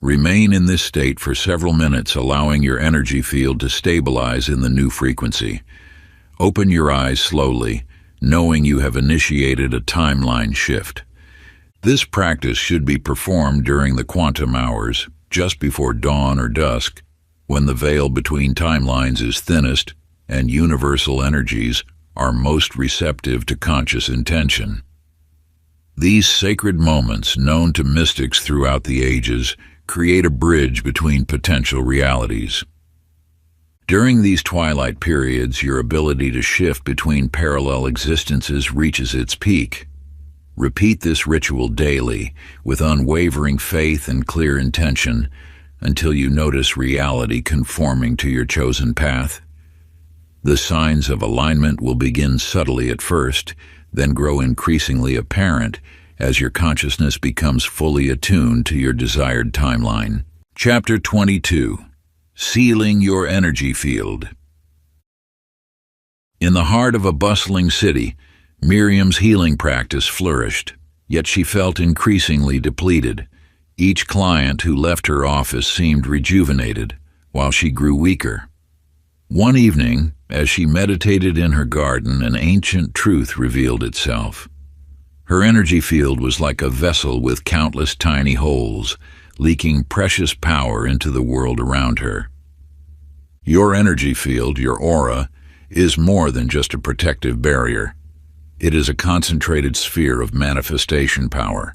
Remain in this state for several minutes, allowing your energy field to stabilize in the new frequency. Open your eyes slowly, knowing you have initiated a timeline shift. This practice should be performed during the quantum hours, just before dawn or dusk, when the veil between timelines is thinnest and universal energies are most receptive to conscious intention. These sacred moments, known to mystics throughout the ages, create a bridge between potential realities. During these twilight periods, your ability to shift between parallel existences reaches its peak. Repeat this ritual daily, with unwavering faith and clear intention, until you notice reality conforming to your chosen path. The signs of alignment will begin subtly at first, then grow increasingly apparent as your consciousness becomes fully attuned to your desired timeline. Chapter 22. Sealing Your Energy Field. In the heart of a bustling city, Miriam's healing practice flourished, yet she felt increasingly depleted. Each client who left her office seemed rejuvenated, while she grew weaker. One evening, as she meditated in her garden, an ancient truth revealed itself. Her energy field was like a vessel with countless tiny holes, leaking precious power into the world around her. Your energy field, your aura, is more than just a protective barrier. It is a concentrated sphere of manifestation power.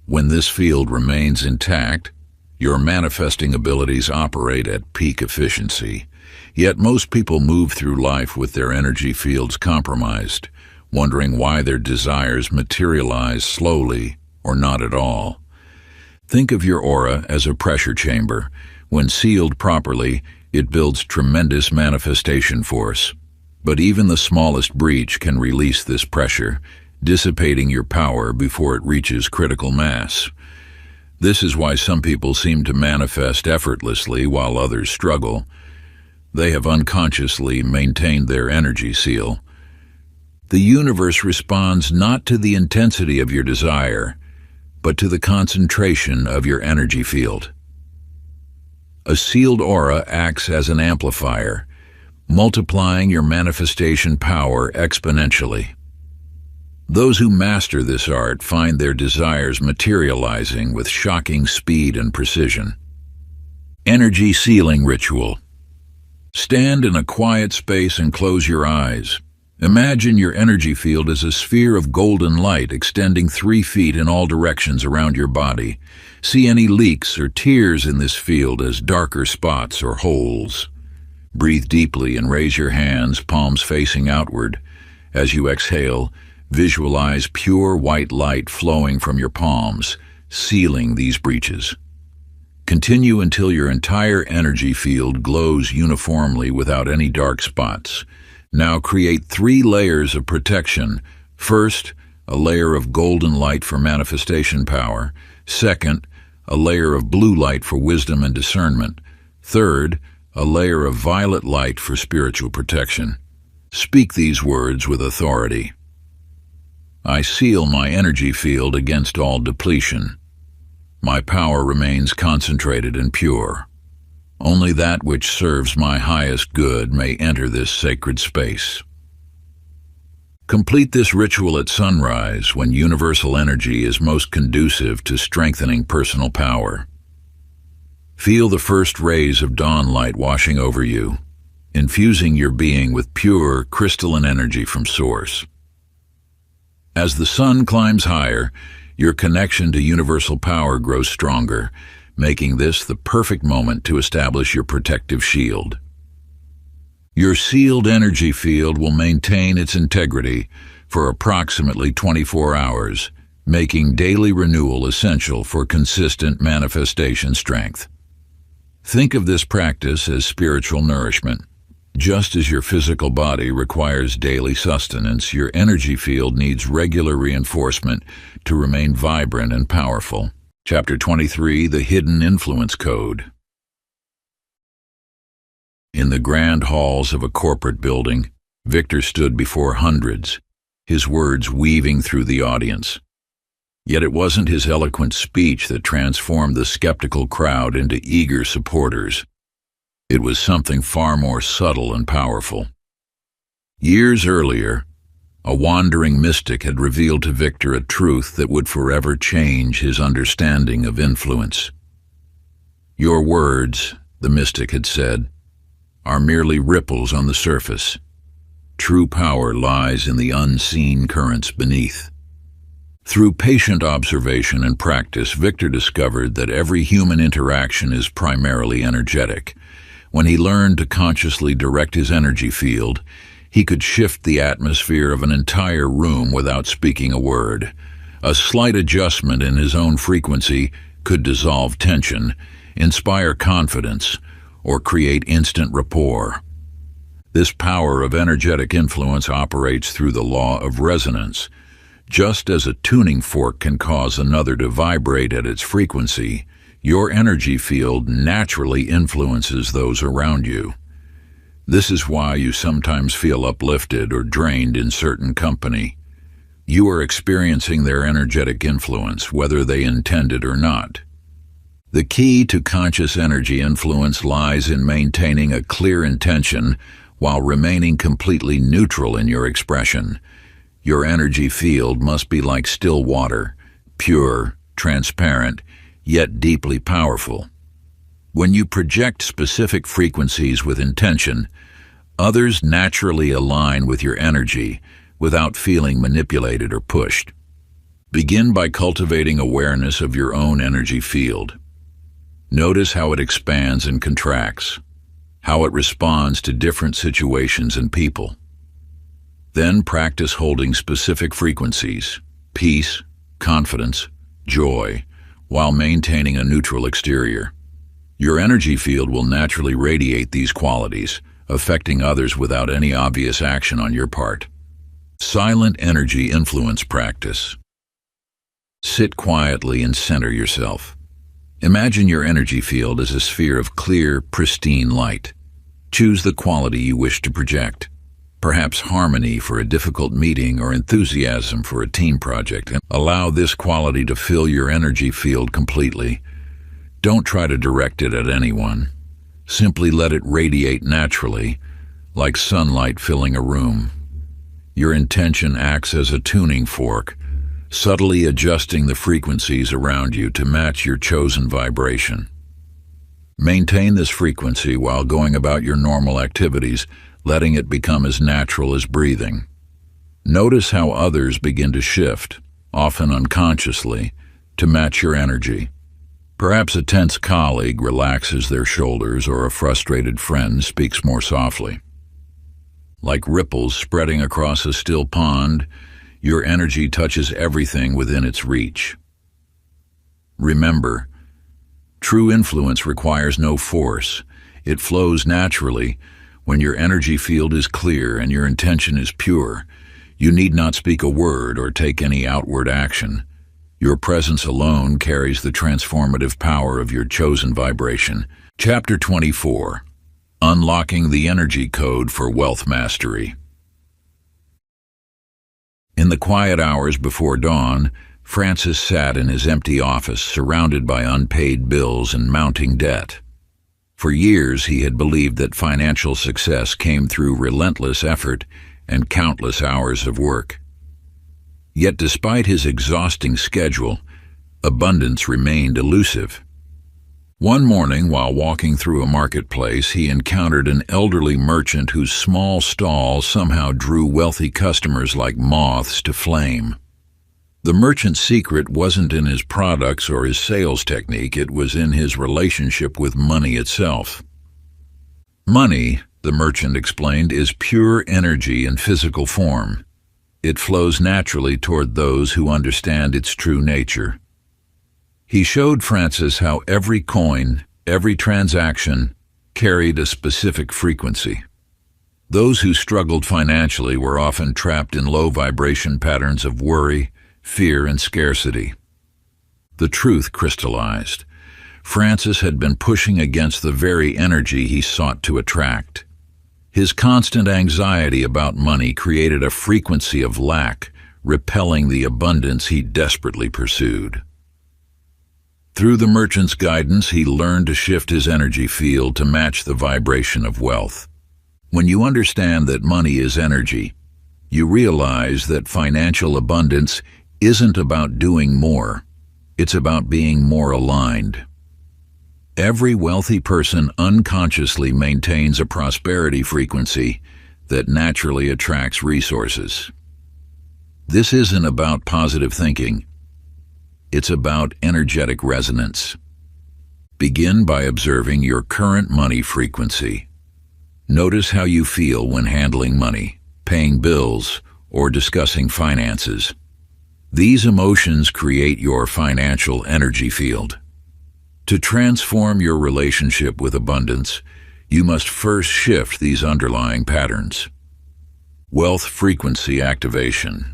When this field remains intact, your manifesting abilities operate at peak efficiency. Yet most people move through life with their energy fields compromised, wondering why their desires materialize slowly or not at all. Think of your aura as a pressure chamber. When sealed properly, it builds tremendous manifestation force. But even the smallest breach can release this pressure, dissipating your power before it reaches critical mass. This is why some people seem to manifest effortlessly while others struggle. They have unconsciously maintained their energy seal. The universe responds not to the intensity of your desire, but to the concentration of your energy field. A sealed aura acts as an amplifier, multiplying your manifestation power exponentially. Those who master this art find their desires materializing with shocking speed and precision. Energy Sealing Ritual. Stand in a quiet space and close your eyes. Imagine your energy field as a sphere of golden light extending 3 feet in all directions around your body. See any leaks or tears in this field as darker spots or holes. Breathe deeply and raise your hands, palms facing outward. As you exhale, visualize pure white light flowing from your palms, sealing these breaches. Continue until your entire energy field glows uniformly without any dark spots. Now create 3 layers of protection. First, a layer of golden light for manifestation power. Second, a layer of blue light for wisdom and discernment. Third, a layer of violet light for spiritual protection. Speak these words with authority. I seal my energy field against all depletion. My power remains concentrated and pure. Only that which serves my highest good may enter this sacred space. Complete this ritual at sunrise, when universal energy is most conducive to strengthening personal power. Feel the first rays of dawn light washing over you, infusing your being with pure, crystalline energy from Source. As the sun climbs higher, your connection to universal power grows stronger, making this the perfect moment to establish your protective shield. Your sealed energy field will maintain its integrity for approximately 24 hours, making daily renewal essential for consistent manifestation strength. Think of this practice as spiritual nourishment. Just as your physical body requires daily sustenance, your energy field needs regular reinforcement to remain vibrant and powerful. Chapter 23. The Hidden Influence Code. In the grand halls of a corporate building, Victor stood before hundreds, his words weaving through the audience. Yet it wasn't his eloquent speech that transformed the skeptical crowd into eager supporters. It was something far more subtle and powerful. Years earlier, a wandering mystic had revealed to Victor a truth that would forever change his understanding of influence. "Your words," the mystic had said, "are merely ripples on the surface. True power lies in the unseen currents beneath." Through patient observation and practice, Victor discovered that every human interaction is primarily energetic. When he learned to consciously direct his energy field, he could shift the atmosphere of an entire room without speaking a word. A slight adjustment in his own frequency could dissolve tension, inspire confidence, or create instant rapport. This power of energetic influence operates through the law of resonance. Just as a tuning fork can cause another to vibrate at its frequency, your energy field naturally influences those around you. This is why you sometimes feel uplifted or drained in certain company. You are experiencing their energetic influence, whether they intend it or not. The key to conscious energy influence lies in maintaining a clear intention while remaining completely neutral in your expression. Your energy field must be like still water, pure, transparent, yet deeply powerful. When you project specific frequencies with intention, others naturally align with your energy without feeling manipulated or pushed. Begin by cultivating awareness of your own energy field. Notice how it expands and contracts, how it responds to different situations and people. Then practice holding specific frequencies, peace, confidence, joy, while maintaining a neutral exterior. Your energy field will naturally radiate these qualities, affecting others without any obvious action on your part. Silent energy influence practice. Sit quietly and center yourself. Imagine your energy field as a sphere of clear, pristine light. Choose the quality you wish to project. Perhaps harmony for a difficult meeting or enthusiasm for a team project, and allow this quality to fill your energy field completely. Don't try to direct it at anyone. Simply let it radiate naturally, like sunlight filling a room. Your intention acts as a tuning fork, subtly adjusting the frequencies around you to match your chosen vibration. Maintain this frequency while going about your normal activities, letting it become as natural as breathing. Notice how others begin to shift, often unconsciously, to match your energy. Perhaps a tense colleague relaxes their shoulders, or a frustrated friend speaks more softly. Like ripples spreading across a still pond, your energy touches everything within its reach. Remember, true influence requires no force. It flows naturally. When your energy field is clear and your intention is pure, you need not speak a word or take any outward action. Your presence alone carries the transformative power of your chosen vibration. Chapter 24. Unlocking the Energy Code for Wealth Mastery. In the quiet hours before dawn, Francis sat in his empty office, surrounded by unpaid bills and mounting debt. For years, he had believed that financial success came through relentless effort and countless hours of work. Yet despite his exhausting schedule, abundance remained elusive. One morning, while walking through a marketplace, he encountered an elderly merchant whose small stall somehow drew wealthy customers like moths to flame. The merchant's secret wasn't in his products or his sales technique, it was in his relationship with money itself. Money, the merchant explained, is pure energy in physical form. It flows naturally toward those who understand its true nature. He showed Francis how every coin, every transaction, carried a specific frequency. Those who struggled financially were often trapped in low vibration patterns of worry, fear, and scarcity. The truth crystallized. Francis had been pushing against the very energy he sought to attract. His constant anxiety about money created a frequency of lack, repelling the abundance he desperately pursued. Through the merchant's guidance, he learned to shift his energy field to match the vibration of wealth. When you understand that money is energy, you realize that financial abundance isn't about doing more, it's about being more aligned. Every wealthy person unconsciously maintains a prosperity frequency that naturally attracts resources. This isn't about positive thinking. It's about energetic resonance. Begin by observing your current money frequency. Notice how you feel when handling money, paying bills, or discussing finances. These emotions create your financial energy field. To transform your relationship with abundance, you must first shift these underlying patterns. Wealth frequency activation.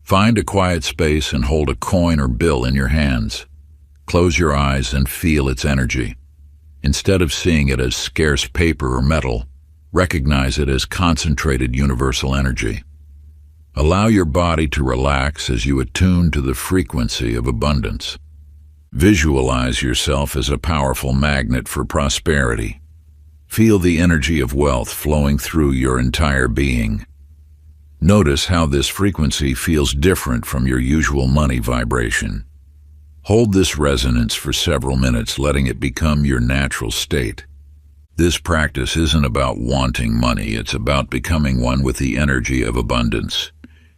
Find a quiet space and hold a coin or bill in your hands. Close your eyes and feel its energy. Instead of seeing it as scarce paper or metal, recognize it as concentrated universal energy. Allow your body to relax as you attune to the frequency of abundance. Visualize yourself as a powerful magnet for prosperity. Feel the energy of wealth flowing through your entire being. Notice how this frequency feels different from your usual money vibration. Hold this resonance for several minutes, letting it become your natural state. This practice isn't about wanting money, it's about becoming one with the energy of abundance.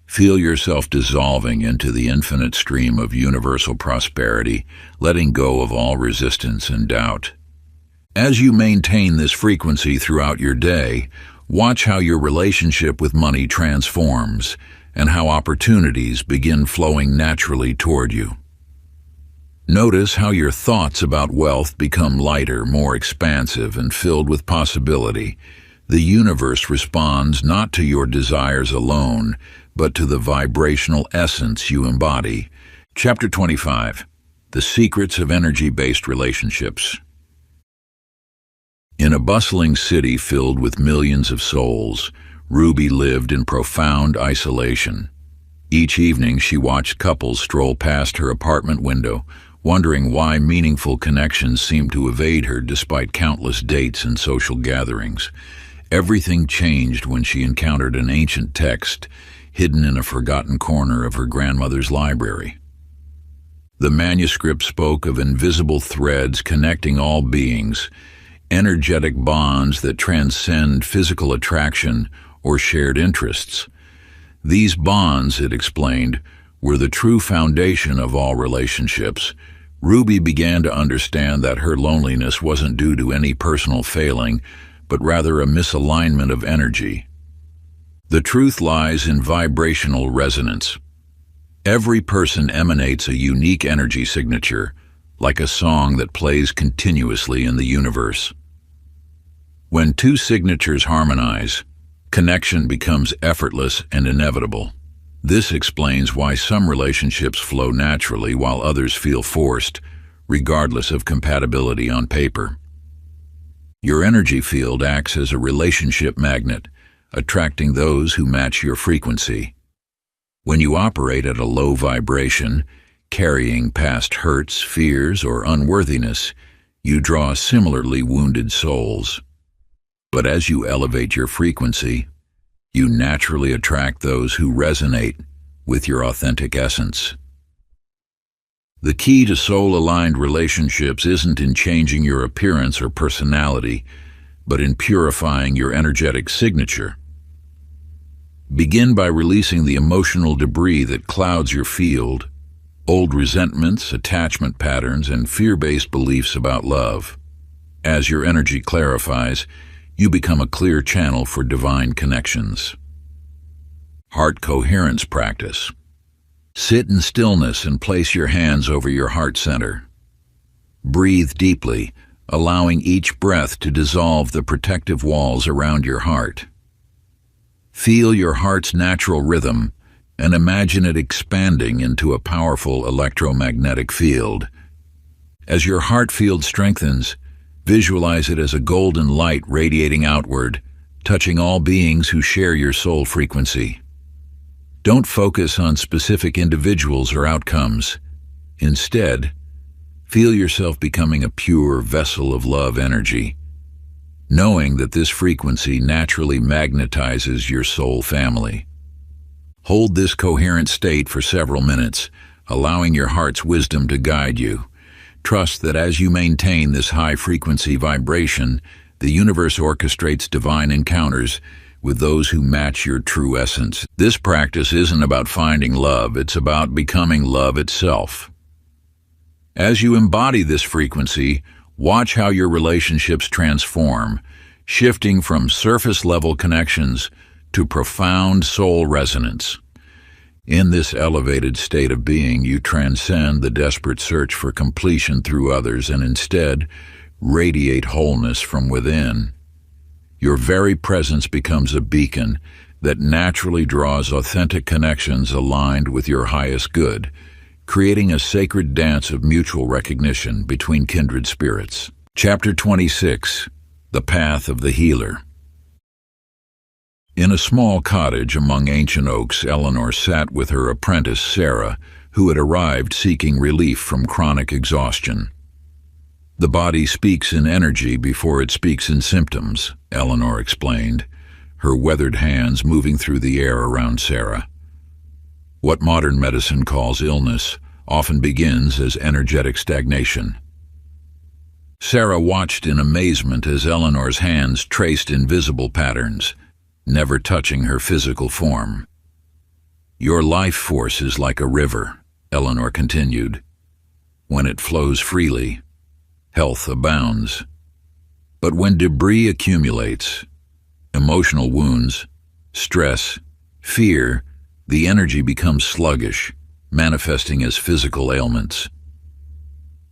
Feel yourself dissolving into the infinite stream of universal prosperity, letting go of all resistance and doubt. As you maintain this frequency throughout your day, watch how your relationship with money transforms and how opportunities begin flowing naturally toward you. Notice how your thoughts about wealth become lighter, more expansive, and filled with possibility. The universe responds not to your desires alone, but to the vibrational essence you embody. Chapter 25. The Secrets of Energy-Based Relationships. In a bustling city filled with millions of souls, Ruby lived in profound isolation. Each evening she watched couples stroll past her apartment window, wondering why meaningful connections seemed to evade her despite countless dates and social gatherings. Everything changed when she encountered an ancient text hidden in a forgotten corner of her grandmother's library. The manuscript spoke of invisible threads connecting all beings, energetic bonds that transcend physical attraction or shared interests. These bonds, it explained, were the true foundation of all relationships. Ruby began to understand that her loneliness wasn't due to any personal failing, but rather a misalignment of energy. The truth lies in vibrational resonance. Every person emanates a unique energy signature, like a song that plays continuously in the universe. When two signatures harmonize, connection becomes effortless and inevitable. This explains why some relationships flow naturally while others feel forced, regardless of compatibility on paper. Your energy field acts as a relationship magnet, attracting those who match your frequency. When you operate at a low vibration, carrying past hurts, fears, or unworthiness, you draw similarly wounded souls. But as you elevate your frequency, you naturally attract those who resonate with your authentic essence. The key to soul-aligned relationships isn't in changing your appearance or personality, but in purifying your energetic signature. Begin by releasing the emotional debris that clouds your field, old resentments, attachment patterns, and fear-based beliefs about love. As your energy clarifies, you become a clear channel for divine connections. Heart coherence practice. Sit in stillness and place your hands over your heart center. Breathe deeply, allowing each breath to dissolve the protective walls around your heart. Feel your heart's natural rhythm and imagine it expanding into a powerful electromagnetic field. As your heart field strengthens, visualize it as a golden light radiating outward, touching all beings who share your soul frequency. Don't focus on specific individuals or outcomes. Instead, feel yourself becoming a pure vessel of love energy, knowing that this frequency naturally magnetizes your soul family. Hold this coherent state for several minutes, allowing your heart's wisdom to guide you. Trust that as you maintain this high-frequency vibration, the universe orchestrates divine encounters with those who match your true essence. This practice isn't about finding love, it's about becoming love itself. As you embody this frequency, watch how your relationships transform, shifting from surface-level connections to profound soul resonance. In this elevated state of being, you transcend the desperate search for completion through others and instead radiate wholeness from within. Your very presence becomes a beacon that naturally draws authentic connections aligned with your highest good, creating a sacred dance of mutual recognition between kindred spirits. Chapter 26. The Path of the Healer. In a small cottage among ancient oaks, Eleanor sat with her apprentice Sarah, who had arrived seeking relief from chronic exhaustion. The body speaks in energy before it speaks in symptoms, Eleanor explained, her weathered hands moving through the air around Sarah. What modern medicine calls illness often begins as energetic stagnation. Sarah watched in amazement as Eleanor's hands traced invisible patterns, never touching her physical form. Your life force is like a river, Eleanor continued. When it flows freely, health abounds. But when debris accumulates, emotional wounds, stress, fear, the energy becomes sluggish, manifesting as physical ailments.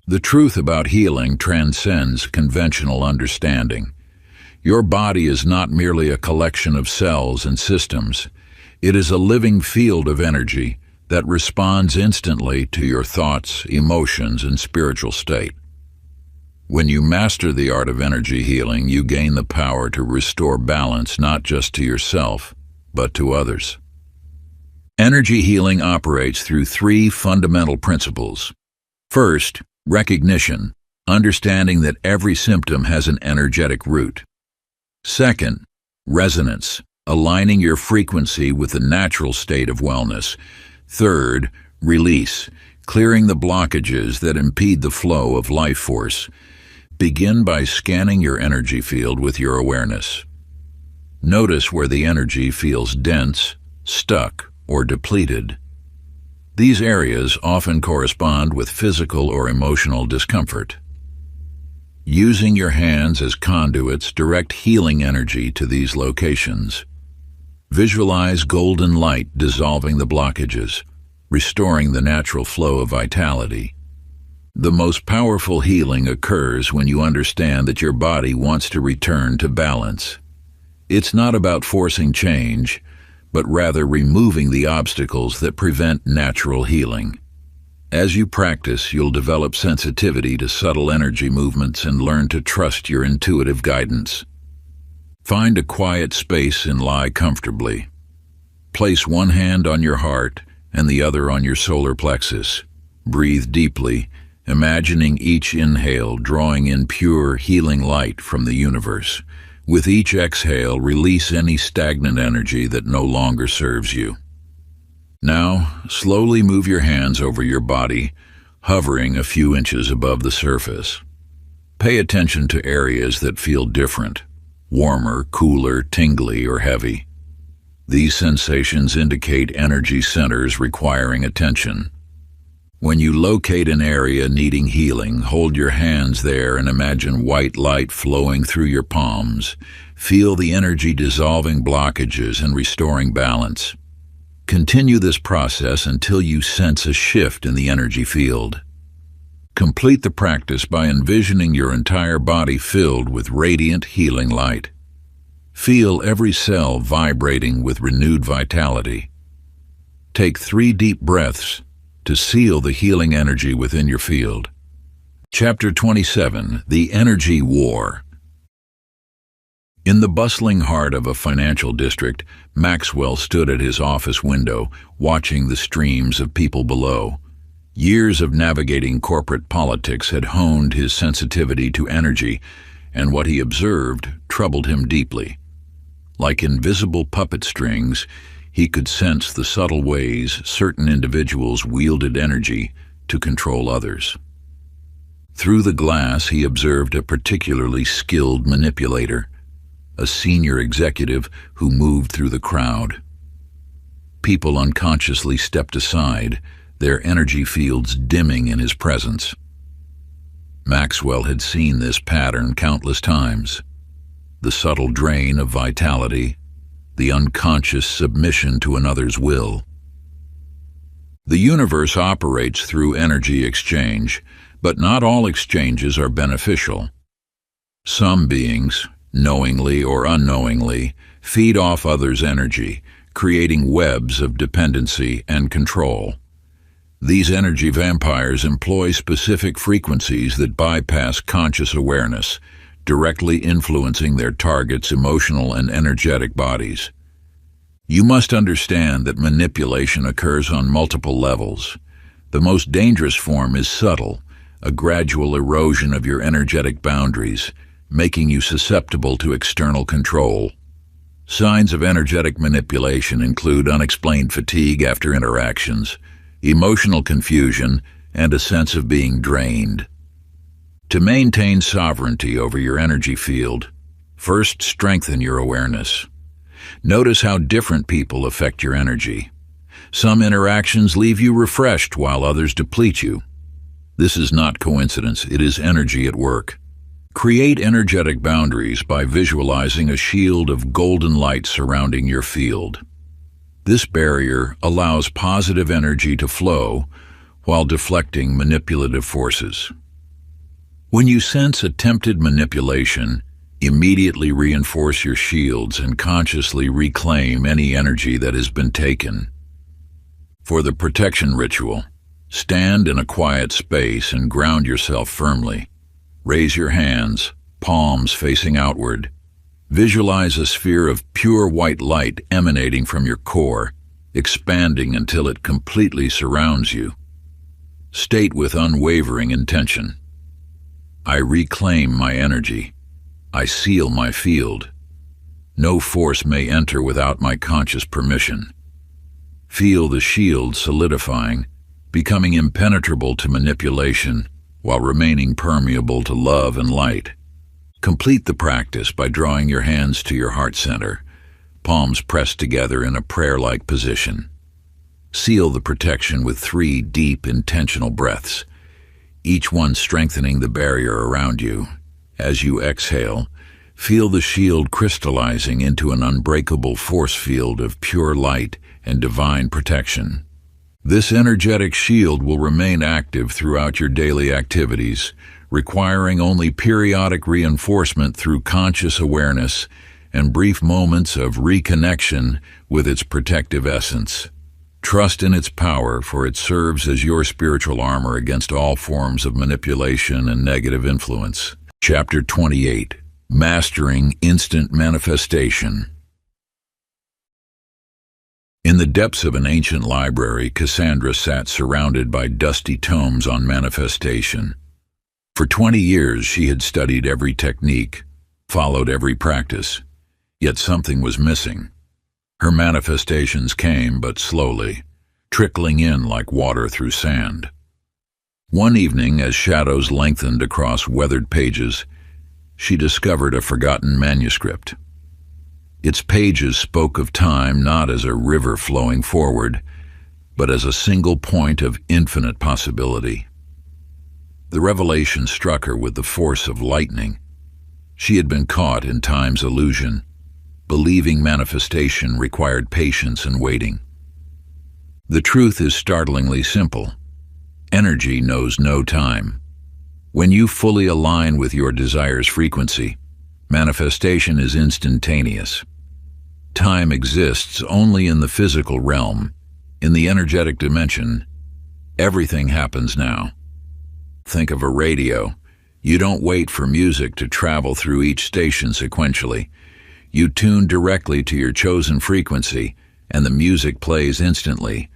The truth about healing transcends conventional understanding. Your body is not merely a collection of cells and systems. It is a living field of energy that responds instantly to your thoughts, emotions, and spiritual state. When you master the art of energy healing, you gain the power to restore balance not just to yourself, but to others. Energy healing operates through three fundamental principles. First, recognition, understanding that every symptom has an energetic root. Second, resonance, aligning your frequency with the natural state of wellness. Third, release, clearing the blockages that impede the flow of life force. Begin by scanning your energy field with your awareness. Notice where the energy feels dense, stuck, or depleted. These areas often correspond with physical or emotional discomfort. Using your hands as conduits, direct healing energy to these locations. Visualize golden light dissolving the blockages, restoring the natural flow of vitality. The most powerful healing occurs when you understand that your body wants to return to balance. It's not about forcing change, but rather removing the obstacles that prevent natural healing. As you practice, you'll develop sensitivity to subtle energy movements and learn to trust your intuitive guidance. Find a quiet space and lie comfortably. Place one hand on your heart and the other on your solar plexus. Breathe deeply, imagining each inhale drawing in pure, healing light from the universe. With each exhale, release any stagnant energy that no longer serves you. Now, slowly move your hands over your body, hovering a few inches above the surface. Pay attention to areas that feel different, warmer, cooler, tingly, or heavy. These sensations indicate energy centers requiring attention. When you locate an area needing healing, hold your hands there and imagine white light flowing through your palms. Feel the energy dissolving blockages and restoring balance. Continue this process until you sense a shift in the energy field. Complete the practice by envisioning your entire body filled with radiant healing light. Feel every cell vibrating with renewed vitality. Take 3 deep breaths to seal the healing energy within your field. Chapter 27. The Energy War. In the bustling heart of a financial district, Maxwell stood at his office window, watching the streams of people below. Years of navigating corporate politics had honed his sensitivity to energy, and what he observed troubled him deeply. Like invisible puppet strings, he could sense the subtle ways certain individuals wielded energy to control others. Through the glass, he observed a particularly skilled manipulator, a senior executive who moved through the crowd. People unconsciously stepped aside, their energy fields dimming in his presence. Maxwell had seen this pattern countless times. The subtle drain of vitality, the unconscious submission to another's will. The universe operates through energy exchange, but not all exchanges are beneficial. Some beings, knowingly or unknowingly, feed off others' energy, creating webs of dependency and control. These energy vampires employ specific frequencies that bypass conscious awareness, directly influencing their target's emotional and energetic bodies. You must understand that manipulation occurs on multiple levels. The most dangerous form is subtle, a gradual erosion of your energetic boundaries, making you susceptible to external control. Signs of energetic manipulation include unexplained fatigue after interactions, emotional confusion, and a sense of being drained. To maintain sovereignty over your energy field, first strengthen your awareness. Notice how different people affect your energy. Some interactions leave you refreshed while others deplete you. This is not coincidence, it is energy at work. Create energetic boundaries by visualizing a shield of golden light surrounding your field. This barrier allows positive energy to flow while deflecting manipulative forces. When you sense attempted manipulation, immediately reinforce your shields and consciously reclaim any energy that has been taken. For the protection ritual, stand in a quiet space and ground yourself firmly. Raise your hands, palms facing outward. Visualize a sphere of pure white light emanating from your core, expanding until it completely surrounds you. State with unwavering intention, I reclaim my energy. I seal my field. No force may enter without my conscious permission. Feel the shield solidifying, becoming impenetrable to manipulation while remaining permeable to love and light. Complete the practice by drawing your hands to your heart center, palms pressed together in a prayer-like position. Seal the protection with 3 deep, intentional breaths, each one strengthening the barrier around you. As you exhale, feel the shield crystallizing into an unbreakable force field of pure light and divine protection. This energetic shield will remain active throughout your daily activities, requiring only periodic reinforcement through conscious awareness and brief moments of reconnection with its protective essence. Trust in its power, for it serves as your spiritual armor against all forms of manipulation and negative influence. Chapter 28. Mastering Instant Manifestation. In the depths of an ancient library, Cassandra sat surrounded by dusty tomes on manifestation. For 20 years she had studied every technique, followed every practice, yet something was missing. Her manifestations came but slowly, trickling in like water through sand. One evening, as shadows lengthened across weathered pages, she discovered a forgotten manuscript. Its pages spoke of time not as a river flowing forward, but as a single point of infinite possibility. The revelation struck her with the force of lightning. She had been caught in time's illusion, believing manifestation required patience and waiting. The truth is startlingly simple. Energy knows no time. When you fully align with your desire's frequency, manifestation is instantaneous. Time exists only in the physical realm. In the energetic dimension, everything happens now. Think of a radio. You don't wait for music to travel through each station sequentially. You tune directly to your chosen frequency, and the music plays instantly.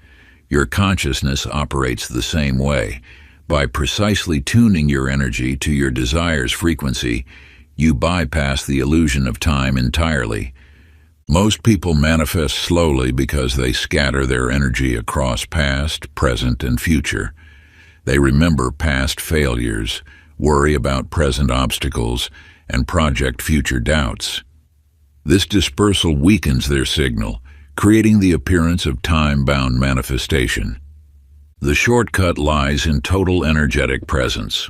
Your consciousness operates the same way. By precisely tuning your energy to your desire's frequency, you bypass the illusion of time entirely. Most people manifest slowly because they scatter their energy across past, present, and future. They remember past failures, worry about present obstacles, and project future doubts. This dispersal weakens their signal, creating the appearance of time-bound manifestation. The shortcut lies in total energetic presence.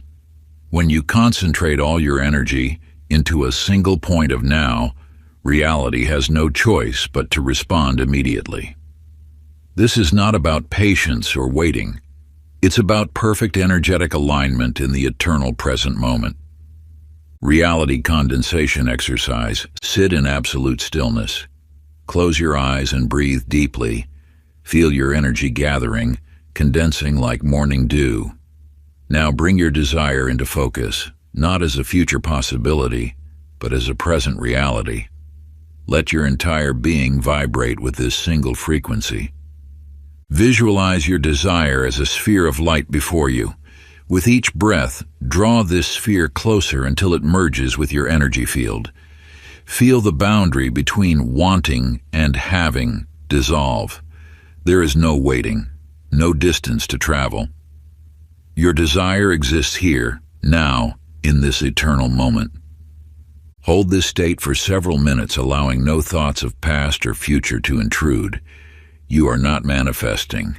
When you concentrate all your energy into a single point of now, reality has no choice but to respond immediately. This is not about patience or waiting. It's about perfect energetic alignment in the eternal present moment. Reality condensation exercise. Sit in absolute stillness. Close your eyes and breathe deeply. Feel your energy gathering, condensing like morning dew. Now bring your desire into focus, not as a future possibility, but as a present reality. Let your entire being vibrate with this single frequency. Visualize your desire as a sphere of light before you. With each breath, draw this sphere closer until it merges with your energy field. Feel the boundary between wanting and having dissolve. There is no waiting, no distance to travel. Your desire exists here, now, in this eternal moment. Hold this state for several minutes, allowing no thoughts of past or future to intrude. You are not manifesting.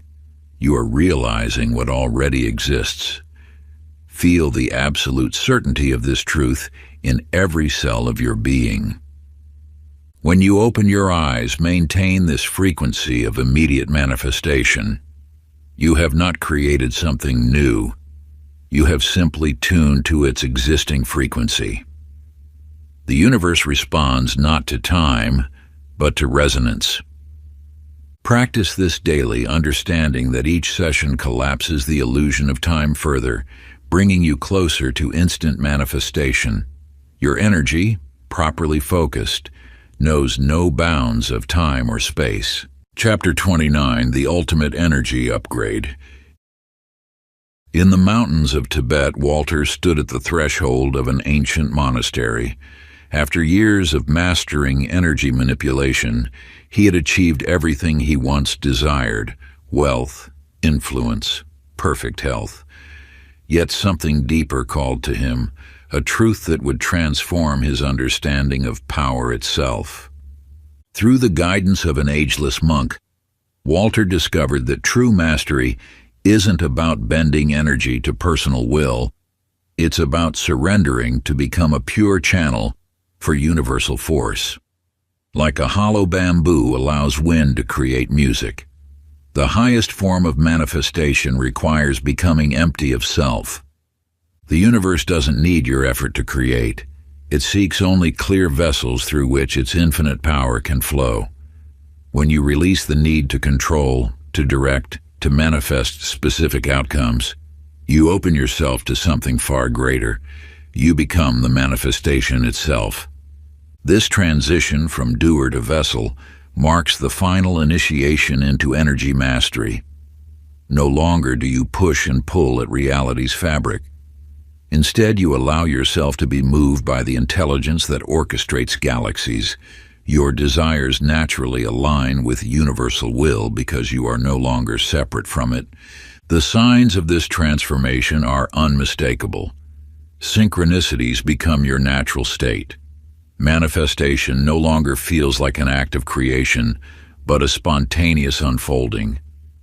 You are realizing what already exists. Feel the absolute certainty of this truth in every cell of your being. When you open your eyes, maintain this frequency of immediate manifestation. You have not created something new. You have simply tuned to its existing frequency. The universe responds not to time, but to resonance. Practice this daily, understanding that each session collapses the illusion of time further, bringing you closer to instant manifestation. Your energy, properly focused, knows no bounds of time or space. Chapter 29, The Ultimate Energy Upgrade. In the mountains of Tibet, Walter stood at the threshold of an ancient monastery. After years of mastering energy manipulation, he had achieved everything he once desired: wealth, influence, perfect health. Yet something deeper called to him, a truth that would transform his understanding of power itself. Through the guidance of an ageless monk, Walter discovered that true mastery isn't about bending energy to personal will. It's about surrendering to become a pure channel for universal force. Like a hollow bamboo allows wind to create music. The highest form of manifestation requires becoming empty of self. The universe doesn't need your effort to create. It seeks only clear vessels through which its infinite power can flow. When you release the need to control, to direct, to manifest specific outcomes, you open yourself to something far greater. You become the manifestation itself. This transition from doer to vessel marks the final initiation into energy mastery. No longer do you push and pull at reality's fabric. Instead, you allow yourself to be moved by the intelligence that orchestrates galaxies. Your desires naturally align with universal will because you are no longer separate from it. The signs of this transformation are unmistakable. Synchronicities become your natural state. Manifestation no longer feels like an act of creation, but a spontaneous unfolding.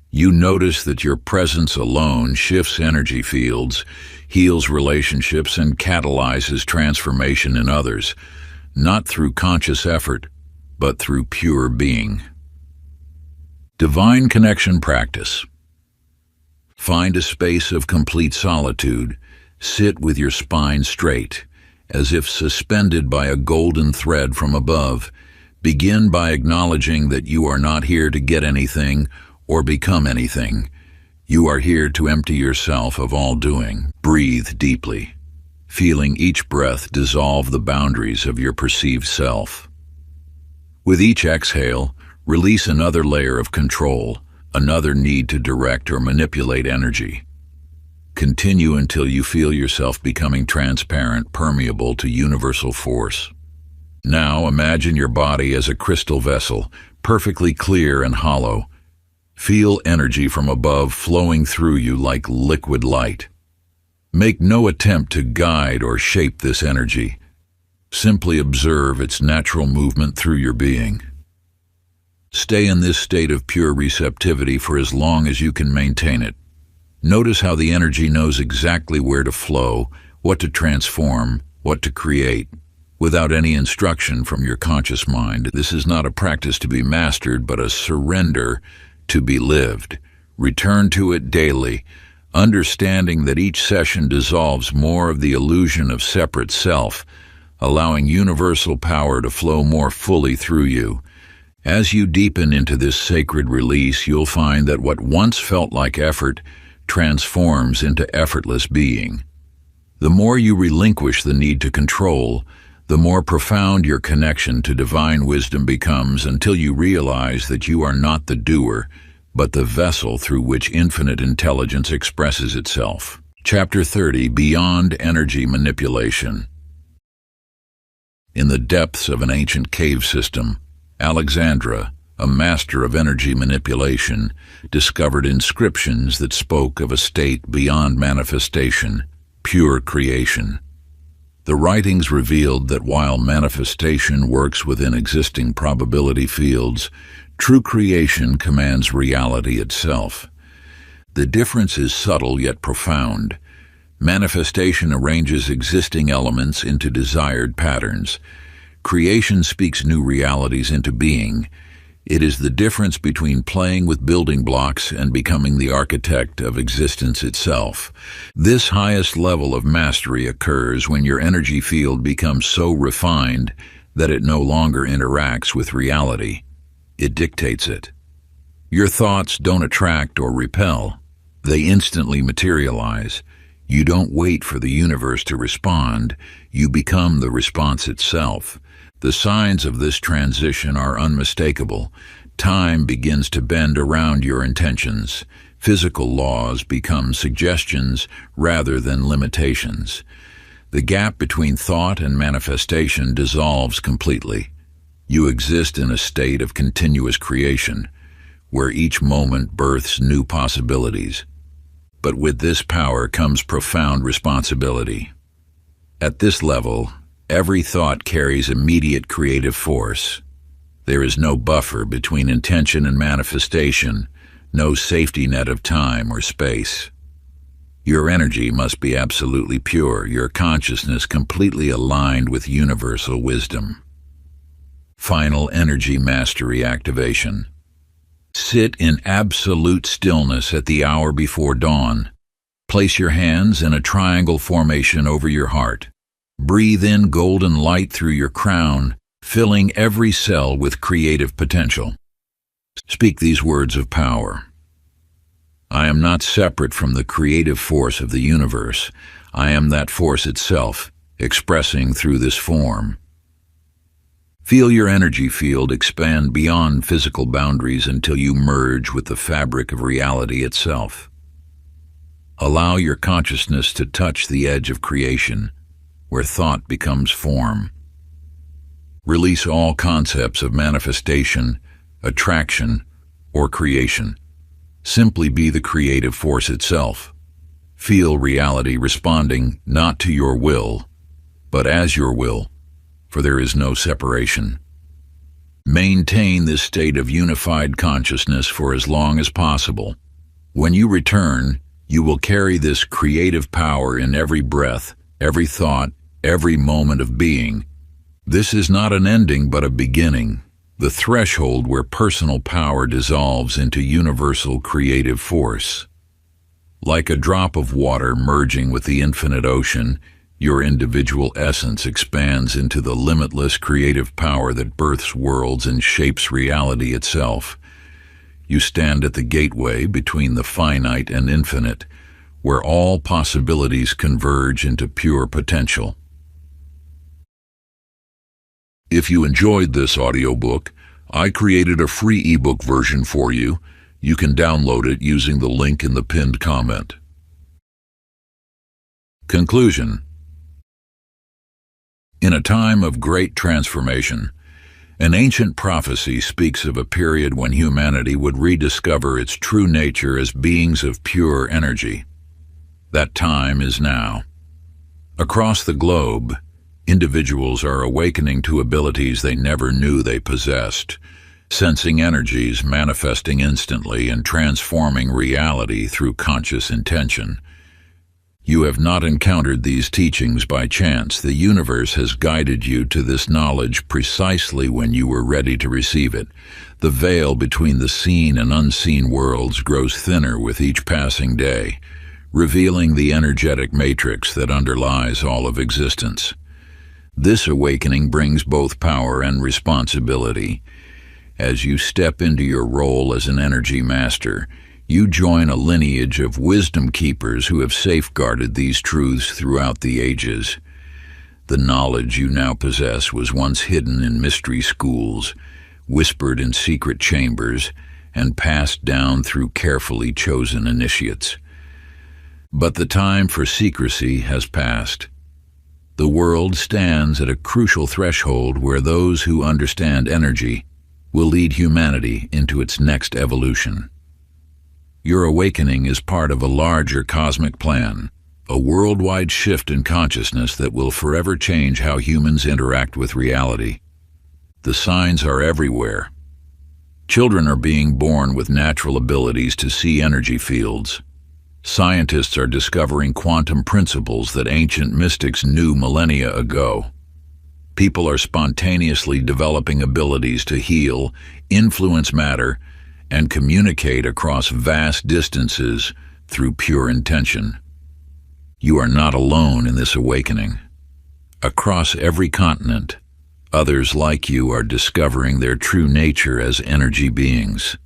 You notice that your presence alone shifts energy fields, heals relationships, and catalyzes transformation in others, not through conscious effort, but through pure being. Divine Connection Practice. Find a space of complete solitude. Sit with your spine straight, as if suspended by a golden thread from above. Begin by acknowledging that you are not here to get anything or become anything. You are here to empty yourself of all doing. Breathe deeply, feeling each breath dissolve the boundaries of your perceived self. With each exhale, release another layer of control, another need to direct or manipulate energy. Continue until you feel yourself becoming transparent, permeable to universal force. Now imagine your body as a crystal vessel, perfectly clear and hollow. Feel energy from above flowing through you like liquid light. Make no attempt to guide or shape this energy. Simply observe its natural movement through your being. Stay in this state of pure receptivity for as long as you can maintain it. Notice how the energy knows exactly where to flow, what to transform, what to create, without any instruction from your conscious mind. This is not a practice to be mastered, but a surrender to be lived. Return to it daily, understanding that each session dissolves more of the illusion of separate self, allowing universal power to flow more fully through you. As you deepen into this sacred release, you'll find that what once felt like effort transforms into effortless being. The more you relinquish the need to control, the more profound your connection to divine wisdom becomes, until you realize that you are not the doer, but the vessel through which infinite intelligence expresses itself. Chapter 30: Beyond Energy Manipulation. In the depths of an ancient cave system, Alexandra, a master of energy manipulation, discovered inscriptions that spoke of a state beyond manifestation, pure creation. The writings revealed that while manifestation works within existing probability fields, true creation commands reality itself. The difference is subtle yet profound. Manifestation arranges existing elements into desired patterns. Creation speaks new realities into being. It is the difference between playing with building blocks and becoming the architect of existence itself. This highest level of mastery occurs when your energy field becomes so refined that it no longer interacts with reality. It dictates it. Your thoughts don't attract or repel. They instantly materialize. You don't wait for the universe to respond. You become the response itself. The signs of this transition are unmistakable. Time begins to bend around your intentions. Physical laws become suggestions rather than limitations. The gap between thought and manifestation dissolves completely. You exist in a state of continuous creation, where each moment births new possibilities. But with this power comes profound responsibility. At this level, every thought carries immediate creative force. There is no buffer between intention and manifestation, no safety net of time or space. Your energy must be absolutely pure, your consciousness completely aligned with universal wisdom. Final energy mastery activation. Sit in absolute stillness at the hour before dawn. Place your hands in a triangle formation over your heart. Breathe in golden light through your crown, filling every cell with creative potential. Speak these words of power. I am not separate from the creative force of the universe. I am that force itself, expressing through this form. Feel your energy field expand beyond physical boundaries until you merge with the fabric of reality itself. Allow your consciousness to touch the edge of creation, where thought becomes form. Release all concepts of manifestation, attraction, or creation. Simply be the creative force itself. Feel reality responding not to your will, but as your will, for there is no separation. Maintain this state of unified consciousness for as long as possible. When you return, you will carry this creative power in every breath, every thought, every moment of being. This is not an ending but a beginning, the threshold where personal power dissolves into universal creative force. Like a drop of water merging with the infinite ocean, your individual essence expands into the limitless creative power that births worlds and shapes reality itself. You stand at the gateway between the finite and infinite, where all possibilities converge into pure potential. If you enjoyed this audiobook, I created a free ebook version for you. You can download it using the link in the pinned comment. Conclusion. In a time of great transformation, an ancient prophecy speaks of a period when humanity would rediscover its true nature as beings of pure energy. That time is now. Across the globe, individuals are awakening to abilities they never knew they possessed, sensing energies manifesting instantly and transforming reality through conscious intention. You have not encountered these teachings by chance. The universe has guided you to this knowledge precisely when you were ready to receive it. The veil between the seen and unseen worlds grows thinner with each passing day, revealing the energetic matrix that underlies all of existence. This awakening brings both power and responsibility. As you step into your role as an energy master, you join a lineage of wisdom keepers who have safeguarded these truths throughout the ages. The knowledge you now possess was once hidden in mystery schools, whispered in secret chambers, and passed down through carefully chosen initiates. But the time for secrecy has passed. The world stands at a crucial threshold where those who understand energy will lead humanity into its next evolution. Your awakening is part of a larger cosmic plan, a worldwide shift in consciousness that will forever change how humans interact with reality. The signs are everywhere. Children are being born with natural abilities to see energy fields. Scientists are discovering quantum principles that ancient mystics knew millennia ago. People are spontaneously developing abilities to heal, influence matter, and communicate across vast distances through pure intention. You are not alone in this awakening. Across every continent, others like you are discovering their true nature as energy beings.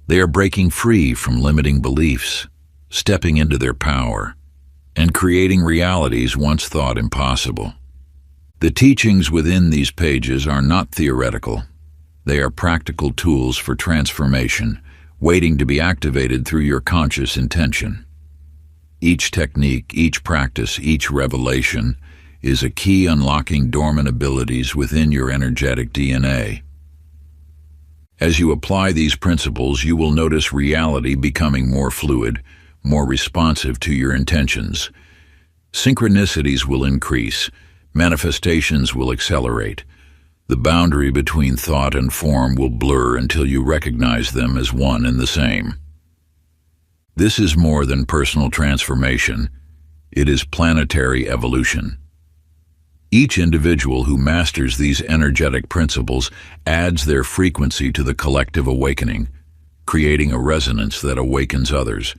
They are breaking free from limiting beliefs, stepping into their power, and creating realities once thought impossible. The teachings within these pages are not theoretical. They are practical tools for transformation, waiting to be activated through your conscious intention. Each technique, each practice, each revelation is a key unlocking dormant abilities within your energetic DNA. As you apply these principles, you will notice reality becoming more fluid, more responsive to your intentions. Synchronicities will increase, manifestations will accelerate. The boundary between thought and form will blur until you recognize them as one and the same. This is more than personal transformation. It is planetary evolution. Each individual who masters these energetic principles adds their frequency to the collective awakening, creating a resonance that awakens others.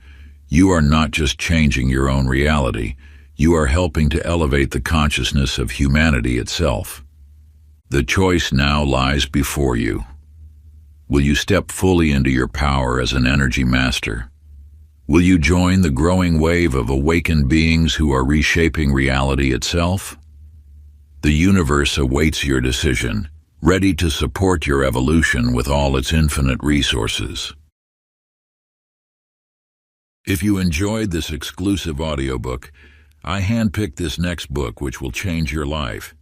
You are not just changing your own reality, you are helping to elevate the consciousness of humanity itself. The choice now lies before you. Will you step fully into your power as an energy master? Will you join the growing wave of awakened beings who are reshaping reality itself? The universe awaits your decision, ready to support your evolution with all its infinite resources. If you enjoyed this exclusive audiobook, I handpicked this next book which will change your life.